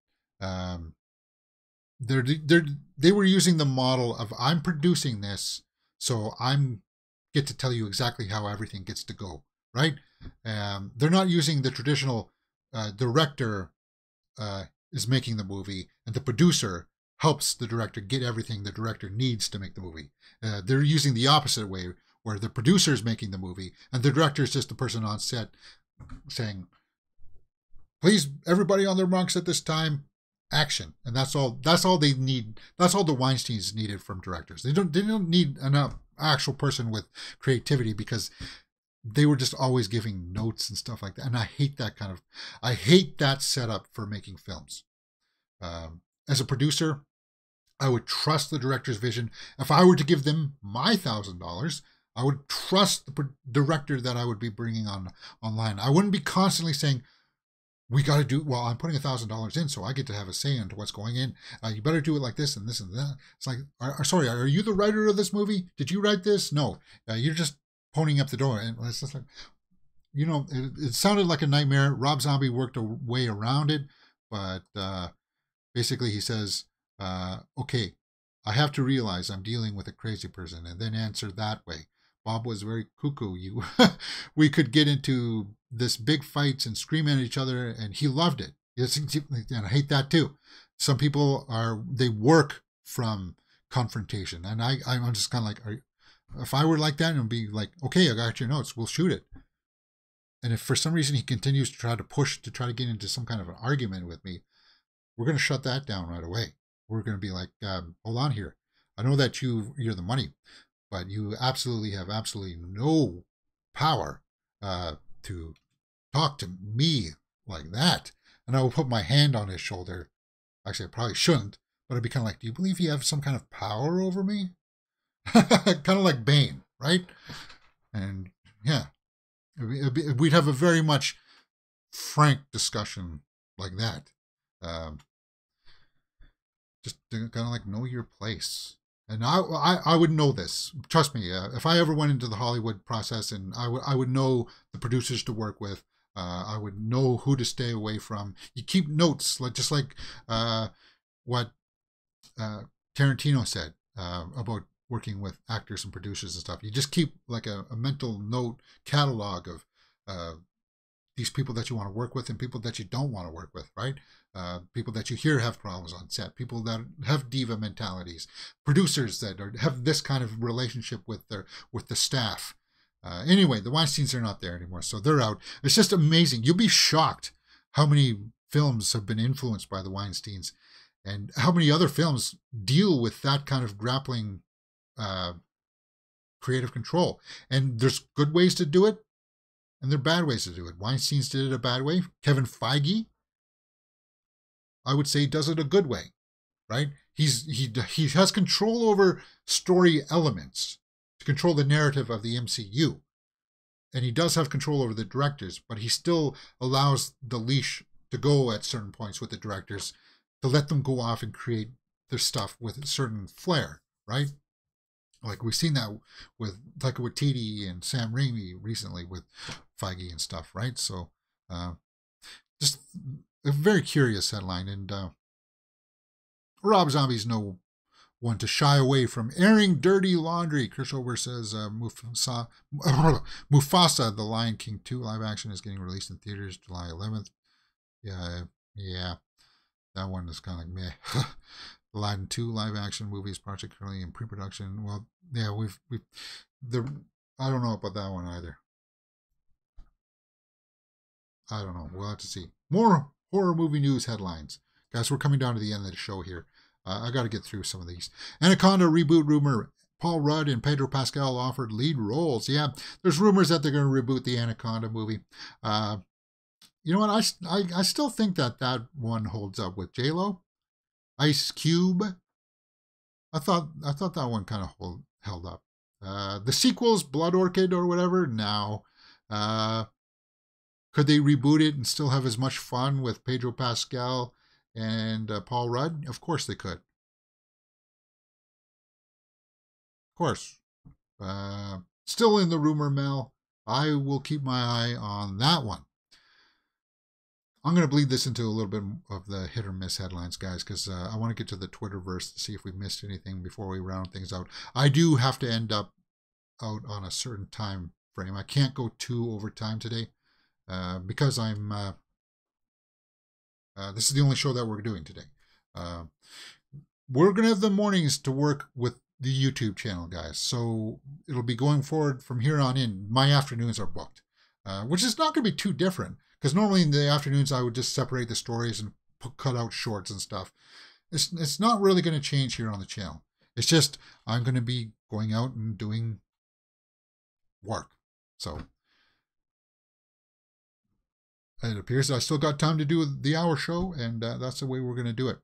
they were using the model of, I'm producing this, so I'm get to tell you exactly how everything gets to go, right? They're not using the traditional director is making the movie, and the producer helps the director get everything the director needs to make the movie. They're using the opposite way, where the producer is making the movie, and the director is just the person on set saying, please, everybody on their marks at this time, action. And that's all they need. That's all the Weinsteins needed from directors. They don't need an actual person with creativity, because they were just always giving notes and stuff like that. And I hate that setup for making films. As a producer, I would trust the director's vision. If I were to give them my $1,000, I would trust the director that I would be bringing online. I wouldn't be constantly saying, we got to do, well, I'm putting $1,000 in, so I get to have a say into what's going in. You better do it like this and this and that. It's like, sorry, are you the writer of this movie? Did you write this? No, you're just pointing up the door. And it's just like, it sounded like a nightmare. Rob Zombie worked a way around it, but basically he says, okay, I have to realize I'm dealing with a crazy person, and then answer that way. Bob was very cuckoo. We could get into this big fights and scream at each other, and he loved it. Yes, and I hate that too. Some people they work from confrontation, and I'm just kind of like, if I were like that, and be like, okay, I got your notes, we'll shoot it. And if for some reason he continues to try to get into some kind of an argument with me, we're going to shut that down right away. We're going to be like, hold on here. I know that you're the money, but you absolutely have absolutely no power to talk to me like that. And I will put my hand on his shoulder. Actually, I probably shouldn't, but I'd be kind of like, do you believe you have some kind of power over me? Kind of like Bane, right? And yeah, we'd have a very much frank discussion like that. Just kind of like know your place. And I would know this. Trust me. If I ever went into the Hollywood process, and I would know the producers to work with. I would know who to stay away from. You keep notes, just like what Tarantino said about working with actors and producers and stuff. You just keep like a mental note catalog of these people that you want to work with and people that you don't want to work with, right? People that you hear have problems on set, people that have diva mentalities, producers that have this kind of relationship with the staff. Anyway, the Weinsteins are not there anymore, so they're out. It's just amazing. You'll be shocked how many films have been influenced by the Weinsteins, and how many other films deal with that kind of grappling creative control. And there's good ways to do it, and there are bad ways to do it. Weinstein's did it a bad way. Kevin Feige, I would say, does it a good way, right? He has control over story elements to control the narrative of the MCU. And he does have control over the directors, but he still allows the leash to go at certain points with the directors to let them go off and create their stuff with a certain flair, right? Like we've seen that with Taika Waititi and Sam Raimi recently with Feige and stuff, right? So just a very curious headline. And Rob Zombie's no one to shy away from airing dirty laundry. Chris Over says Mufasa, The Lion King 2 live action is getting released in theaters July 11th. Yeah, that one is kind of like meh. Aladdin 2 live action movie is particularly in pre-production. Well, yeah, I don't know about that one either. I don't know. We'll have to see. More horror movie news headlines. Guys, we're coming down to the end of the show here. I got to get through some of these. Anaconda reboot rumor. Paul Rudd and Pedro Pascal offered lead roles. Yeah, there's rumors that they're going to reboot the Anaconda movie. You know what? I still think that one holds up with J-Lo. Ice Cube. I thought that one kind of held up. The sequels, Blood Orchid or whatever, now. Could they reboot it and still have as much fun with Pedro Pascal and Paul Rudd? Of course they could. Of course. Still in the rumor mill. I will keep my eye on that one. I'm going to bleed this into a little bit of the hit or miss headlines, guys, because I want to get to the Twitterverse to see if we missed anything before we round things out. I do have to end up out on a certain time frame. I can't go too over time today because I'm... this is the only show that we're doing today. We're going to have the mornings to work with the YouTube channel, guys. So it'll be going forward from here on in. My afternoons are booked, which is not going to be too different. Because normally in the afternoons, I would just separate the stories and cut out shorts and stuff. It's not really going to change here on the channel. It's just I'm going to be going out and doing work. So it appears I still got time to do the hour show, and that's the way we're going to do it.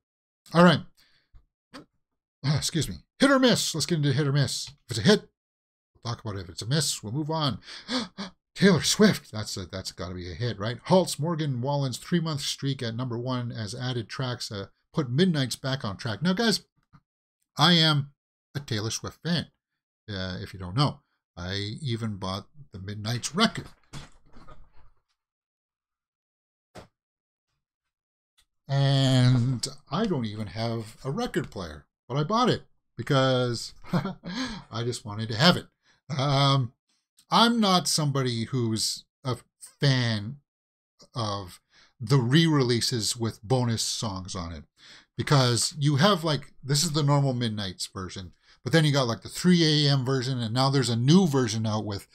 All right. Excuse me. Hit or miss. Let's get into hit or miss. If it's a hit, we'll talk about it. If it's a miss, we'll move on. Taylor Swift, that's got to be a hit, right? Halts Morgan Wallen's 3-month streak at #1 as added tracks put Midnight's back on track. Now, guys, I am a Taylor Swift fan, if you don't know. I even bought the Midnight's record. And I don't even have a record player, but I bought it because I just wanted to have it. I'm not somebody who's a fan of the re-releases with bonus songs on it. Because you have like, this is the normal Midnights version, but then you got like the 3 a.m. version, and now there's a new version out with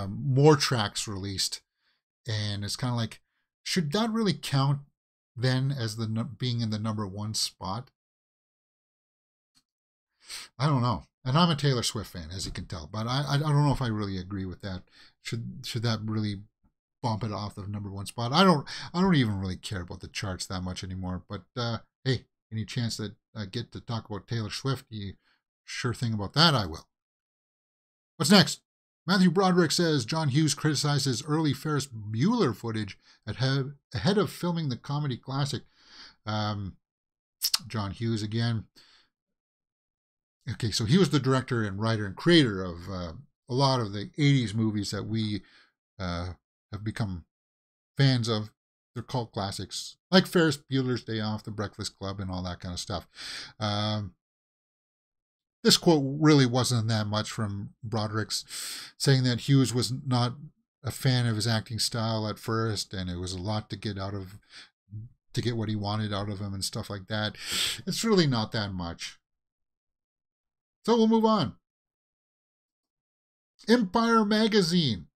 more tracks released. And it's kind of like, should that really count then as being in the #1 spot? I don't know. And I'm a Taylor Swift fan, as you can tell, but I don't know if I really agree with that. Should that really bump it off the #1 spot? I don't even really care about the charts that much anymore. But hey, any chance that I get to talk about Taylor Swift, you sure thing about that, I will. What's next? Matthew Broderick says John Hughes criticizes early Ferris Bueller footage ahead of filming the comedy classic. John Hughes again. Okay, so he was the director and writer and creator of a lot of the 80s movies that we have become fans of. They're cult classics, like Ferris Bueller's Day Off, The Breakfast Club, and all that kind of stuff. This quote really wasn't that much from Broderick's, saying that Hughes was not a fan of his acting style at first, and it was a lot to get what he wanted out of him and stuff like that. It's really not that much. So we'll move on. Empire Magazine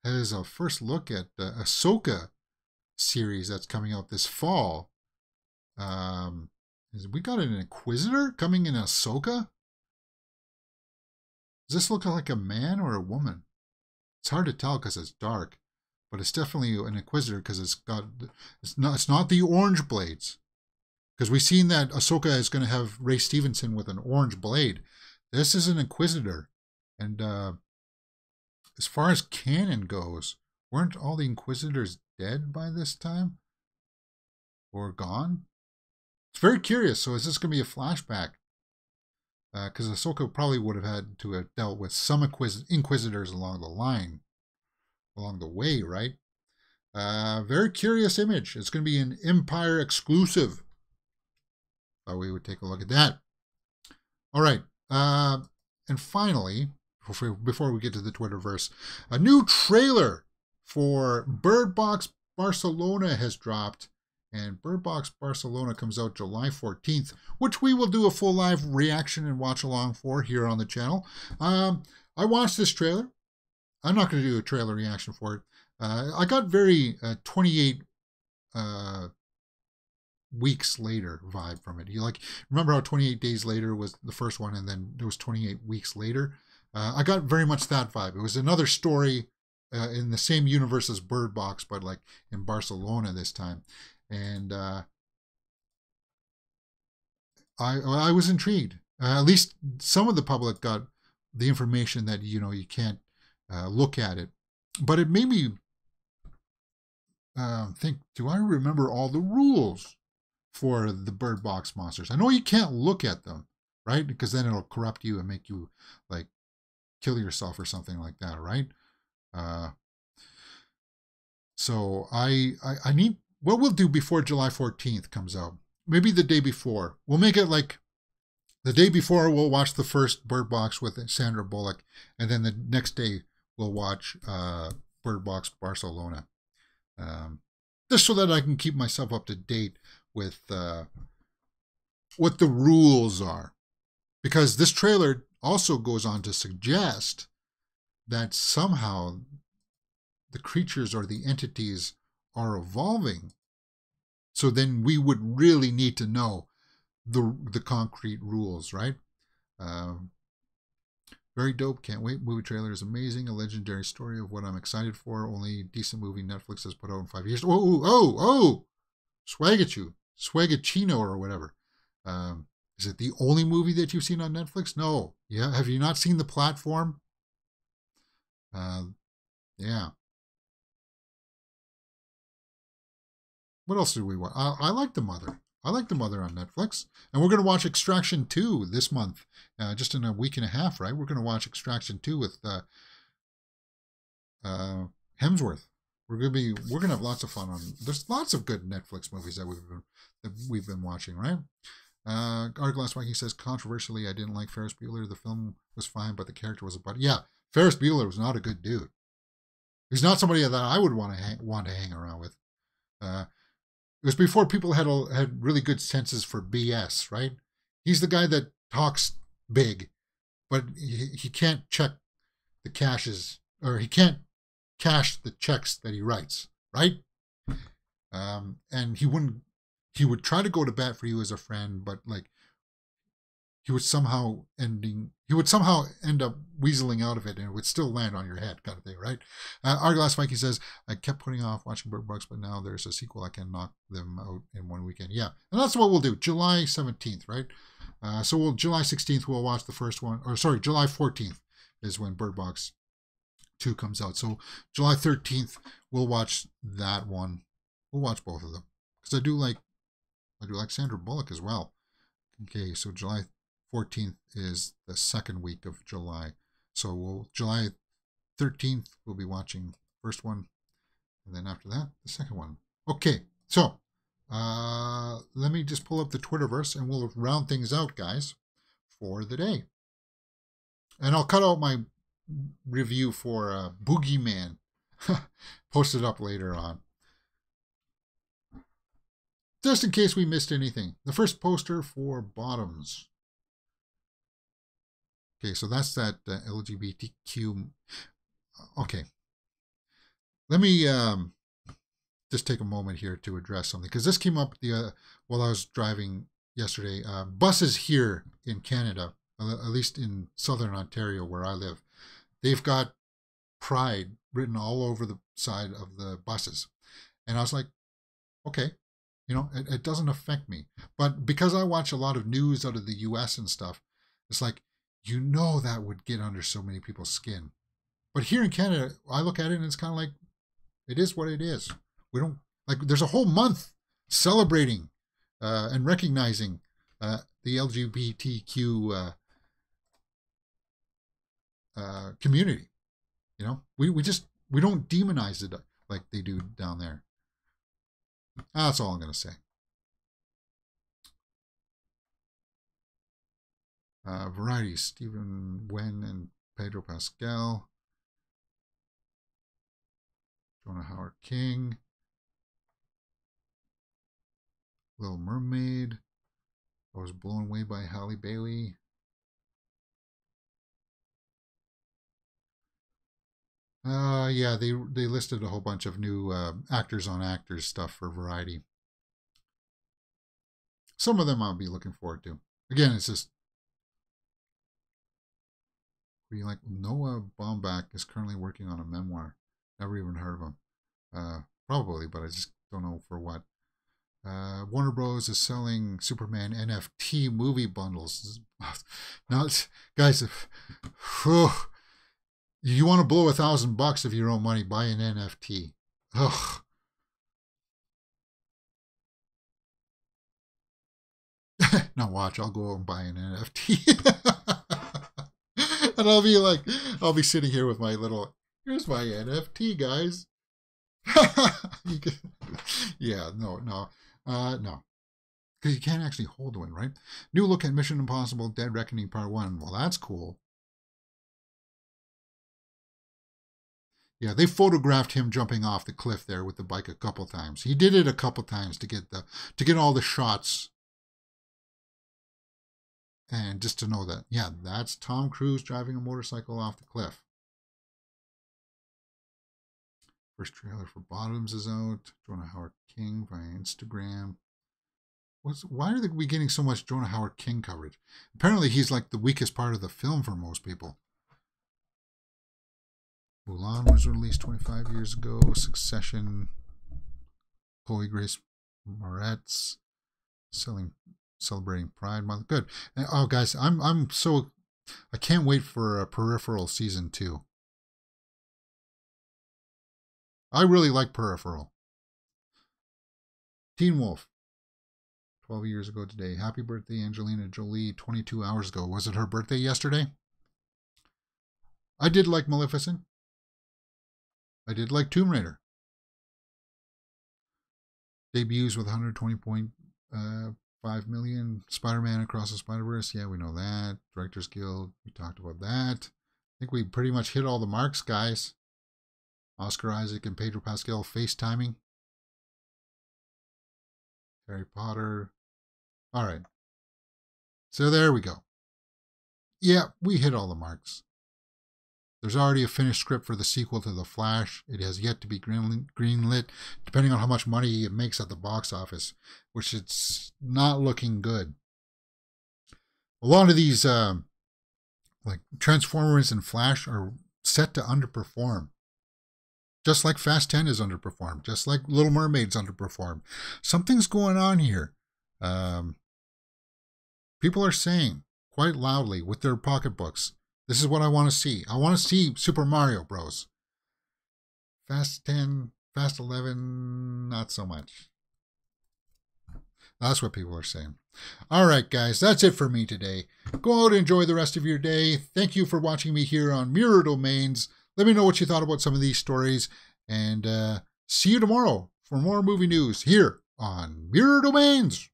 has a first look at the Ahsoka series that's coming out this fall. We got an Inquisitor coming in Ahsoka? Does this look like a man or a woman? It's hard to tell because it's dark, but it's definitely an Inquisitor because it's not the orange blades. Because we've seen that Ahsoka is going to have Ray Stevenson with an orange blade. This is an Inquisitor. And as far as canon goes, weren't all the Inquisitors dead by this time? Or gone? It's very curious. So is this going to be a flashback? Because Ahsoka probably would have had to have dealt with some Inquisitors along the way, right? Very curious image. It's going to be an Empire exclusive. Thought we would take a look at that. All right. And finally, before we get to the Twitterverse, a new trailer for Birdbox Barcelona has dropped. And Birdbox Barcelona comes out July 14th, which we will do a full live reaction and watch along for here on the channel. I watched this trailer. I'm not going to do a trailer reaction for it. I got very 28 weeks later vibe from it. You remember how 28 days later was the first one, and then there was 28 weeks later? I got very much that vibe. It was another story in the same universe as Bird Box, but like in Barcelona this time. And I was intrigued. At least some of the public got the information that, you can't look at it. But it made me think, do I remember all the rules for the Bird Box monsters? I know you can't look at them, right? Because then it'll corrupt you and make you like kill yourself or something like that, right? So I need, what we'll do before July 14th comes out, maybe the day before, we'll make it like the day before we'll watch the first Bird Box with Sandra Bullock, and then the next day we'll watch Bird Box Barcelona. Just so that I can keep myself up to date with what the rules are. Because this trailer also goes on to suggest that somehow the creatures or the entities are evolving. So then we would really need to know the concrete rules, right? Very dope. Can't wait. Movie trailer is amazing. A legendary story of what I'm excited for. Only decent movie Netflix has put out in 5 years. Oh! Swagachino or whatever. Is it the only movie that you've seen on Netflix? No. Yeah. Have you not seen The Platform? Yeah. What else did we watch? I like The Mother. I like The Mother on Netflix. And we're going to watch Extraction 2 this month. Just in a week and a half, right? We're going to watch Extraction 2 with Hemsworth. We're going to have lots of fun on. There's lots of good Netflix movies that we've been watching, right? Arglass Viking says, controversially, I didn't like Ferris Bueller. The film was fine, but the character was a butt. Yeah, Ferris Bueller was not a good dude. He's not somebody that I would want to hang around with. It was before people had really good senses for BS, right? He's the guy that talks big, but he can't check the cashes, or he can't cash the checks that he writes, right? And he would try to go to bat for you as a friend, but like he would somehow end up weaseling out of it, and it would still land on your head, kind of thing, right? Arglass Mikey says, I kept putting off watching Birdbox, but now there's a sequel. I can knock them out in one weekend. Yeah, and that's what we'll do. July 17th, right? So July 16th we'll watch the first one, or sorry, July 14th is when Birdbox 2 comes out. So July 13th we'll watch that one. We'll watch both of them because I do like Sandra Bullock as well. Okay, so July 14th is the second week of July. So July 13th, we'll be watching the first one. And then after that, the second one. Okay, so let me just pull up the Twitterverse and we'll round things out, guys, for the day. And I'll cut out my review for Boogeyman. Post it up later on. Just in case we missed anything. The first poster for Bottoms. Okay, so that's that LGBTQ. Okay. Let me just take a moment here to address something, because this came up while I was driving yesterday. Buses here in Canada, at least in southern Ontario where I live, they've got Pride written all over the side of the buses. And I was like, okay. You know, it doesn't affect me. But because I watch a lot of news out of the US and stuff, it's like, you know, that would get under so many people's skin. But here in Canada, I look at it and it's kind of like, it is what it is. We don't, like, there's a whole month celebrating and recognizing the LGBTQ community. You know, we don't demonize it like they do down there. That's all I'm going to say. Variety, Stephen Wen and Pedro Pascal. Jonah Howard King. Little Mermaid. I was blown away by Halle Bailey. Yeah, they listed a whole bunch of new actors on actors stuff for Variety. Some of them I'll be looking forward to. Again, it's just like Noah Baumbach is currently working on a memoir. Never even heard of him. Probably, but I just don't know for what. Warner Bros. Is selling Superman NFT movie bundles. Now, guys, you want to blow $1,000 of your own money, buy an NFT. Ugh. Now watch, I'll go and buy an NFT. And I'll be sitting here with my little, here's my NFT, guys. Yeah, no. Because you can't actually hold one, right? New look at Mission Impossible Dead Reckoning Part 1. Well, that's cool. Yeah, they photographed him jumping off the cliff there with the bike a couple times. He did it a couple times to get all the shots. And just to know that, yeah, that's Tom Cruise driving a motorcycle off the cliff. First trailer for Bottoms is out. Jonah Howard King via Instagram. Why are we getting so much Jonah Howard King coverage? Apparently he's like the weakest part of the film for most people. Mulan was released 25 years ago. Succession. Chloe Grace Moretz celebrating Pride Month. Good. And, oh, guys, I can't wait for Peripheral season 2. I really like Peripheral. Teen Wolf. 12 years ago today. Happy birthday, Angelina Jolie. 22 hours ago. Was it her birthday yesterday? I did like Maleficent. I did like Tomb Raider. Debuts with 120.5 million. Spider-Man Across the Spider-Verse. Yeah, we know that. Directors Guild. We talked about that. I think we pretty much hit all the marks, guys. Oscar Isaac and Pedro Pascal FaceTiming. Harry Potter. All right. So there we go. Yeah, we hit all the marks. There's already a finished script for the sequel to The Flash. It has yet to be greenlit, depending on how much money it makes at the box office, which it's not looking good. A lot of these, like Transformers and Flash, are set to underperform. Just like Fast 10 is underperformed. Just like Little Mermaid's underperformed. Something's going on here. People are saying quite loudly with their pocketbooks, this is what I want to see. I want to see Super Mario Bros. Fast 10, Fast 11, not so much. That's what people are saying. All right, guys, that's it for me today. Go out and enjoy the rest of your day. Thank you for watching me here on Mirror Domains. Let me know what you thought about some of these stories. And see you tomorrow for more movie news here on Mirror Domains.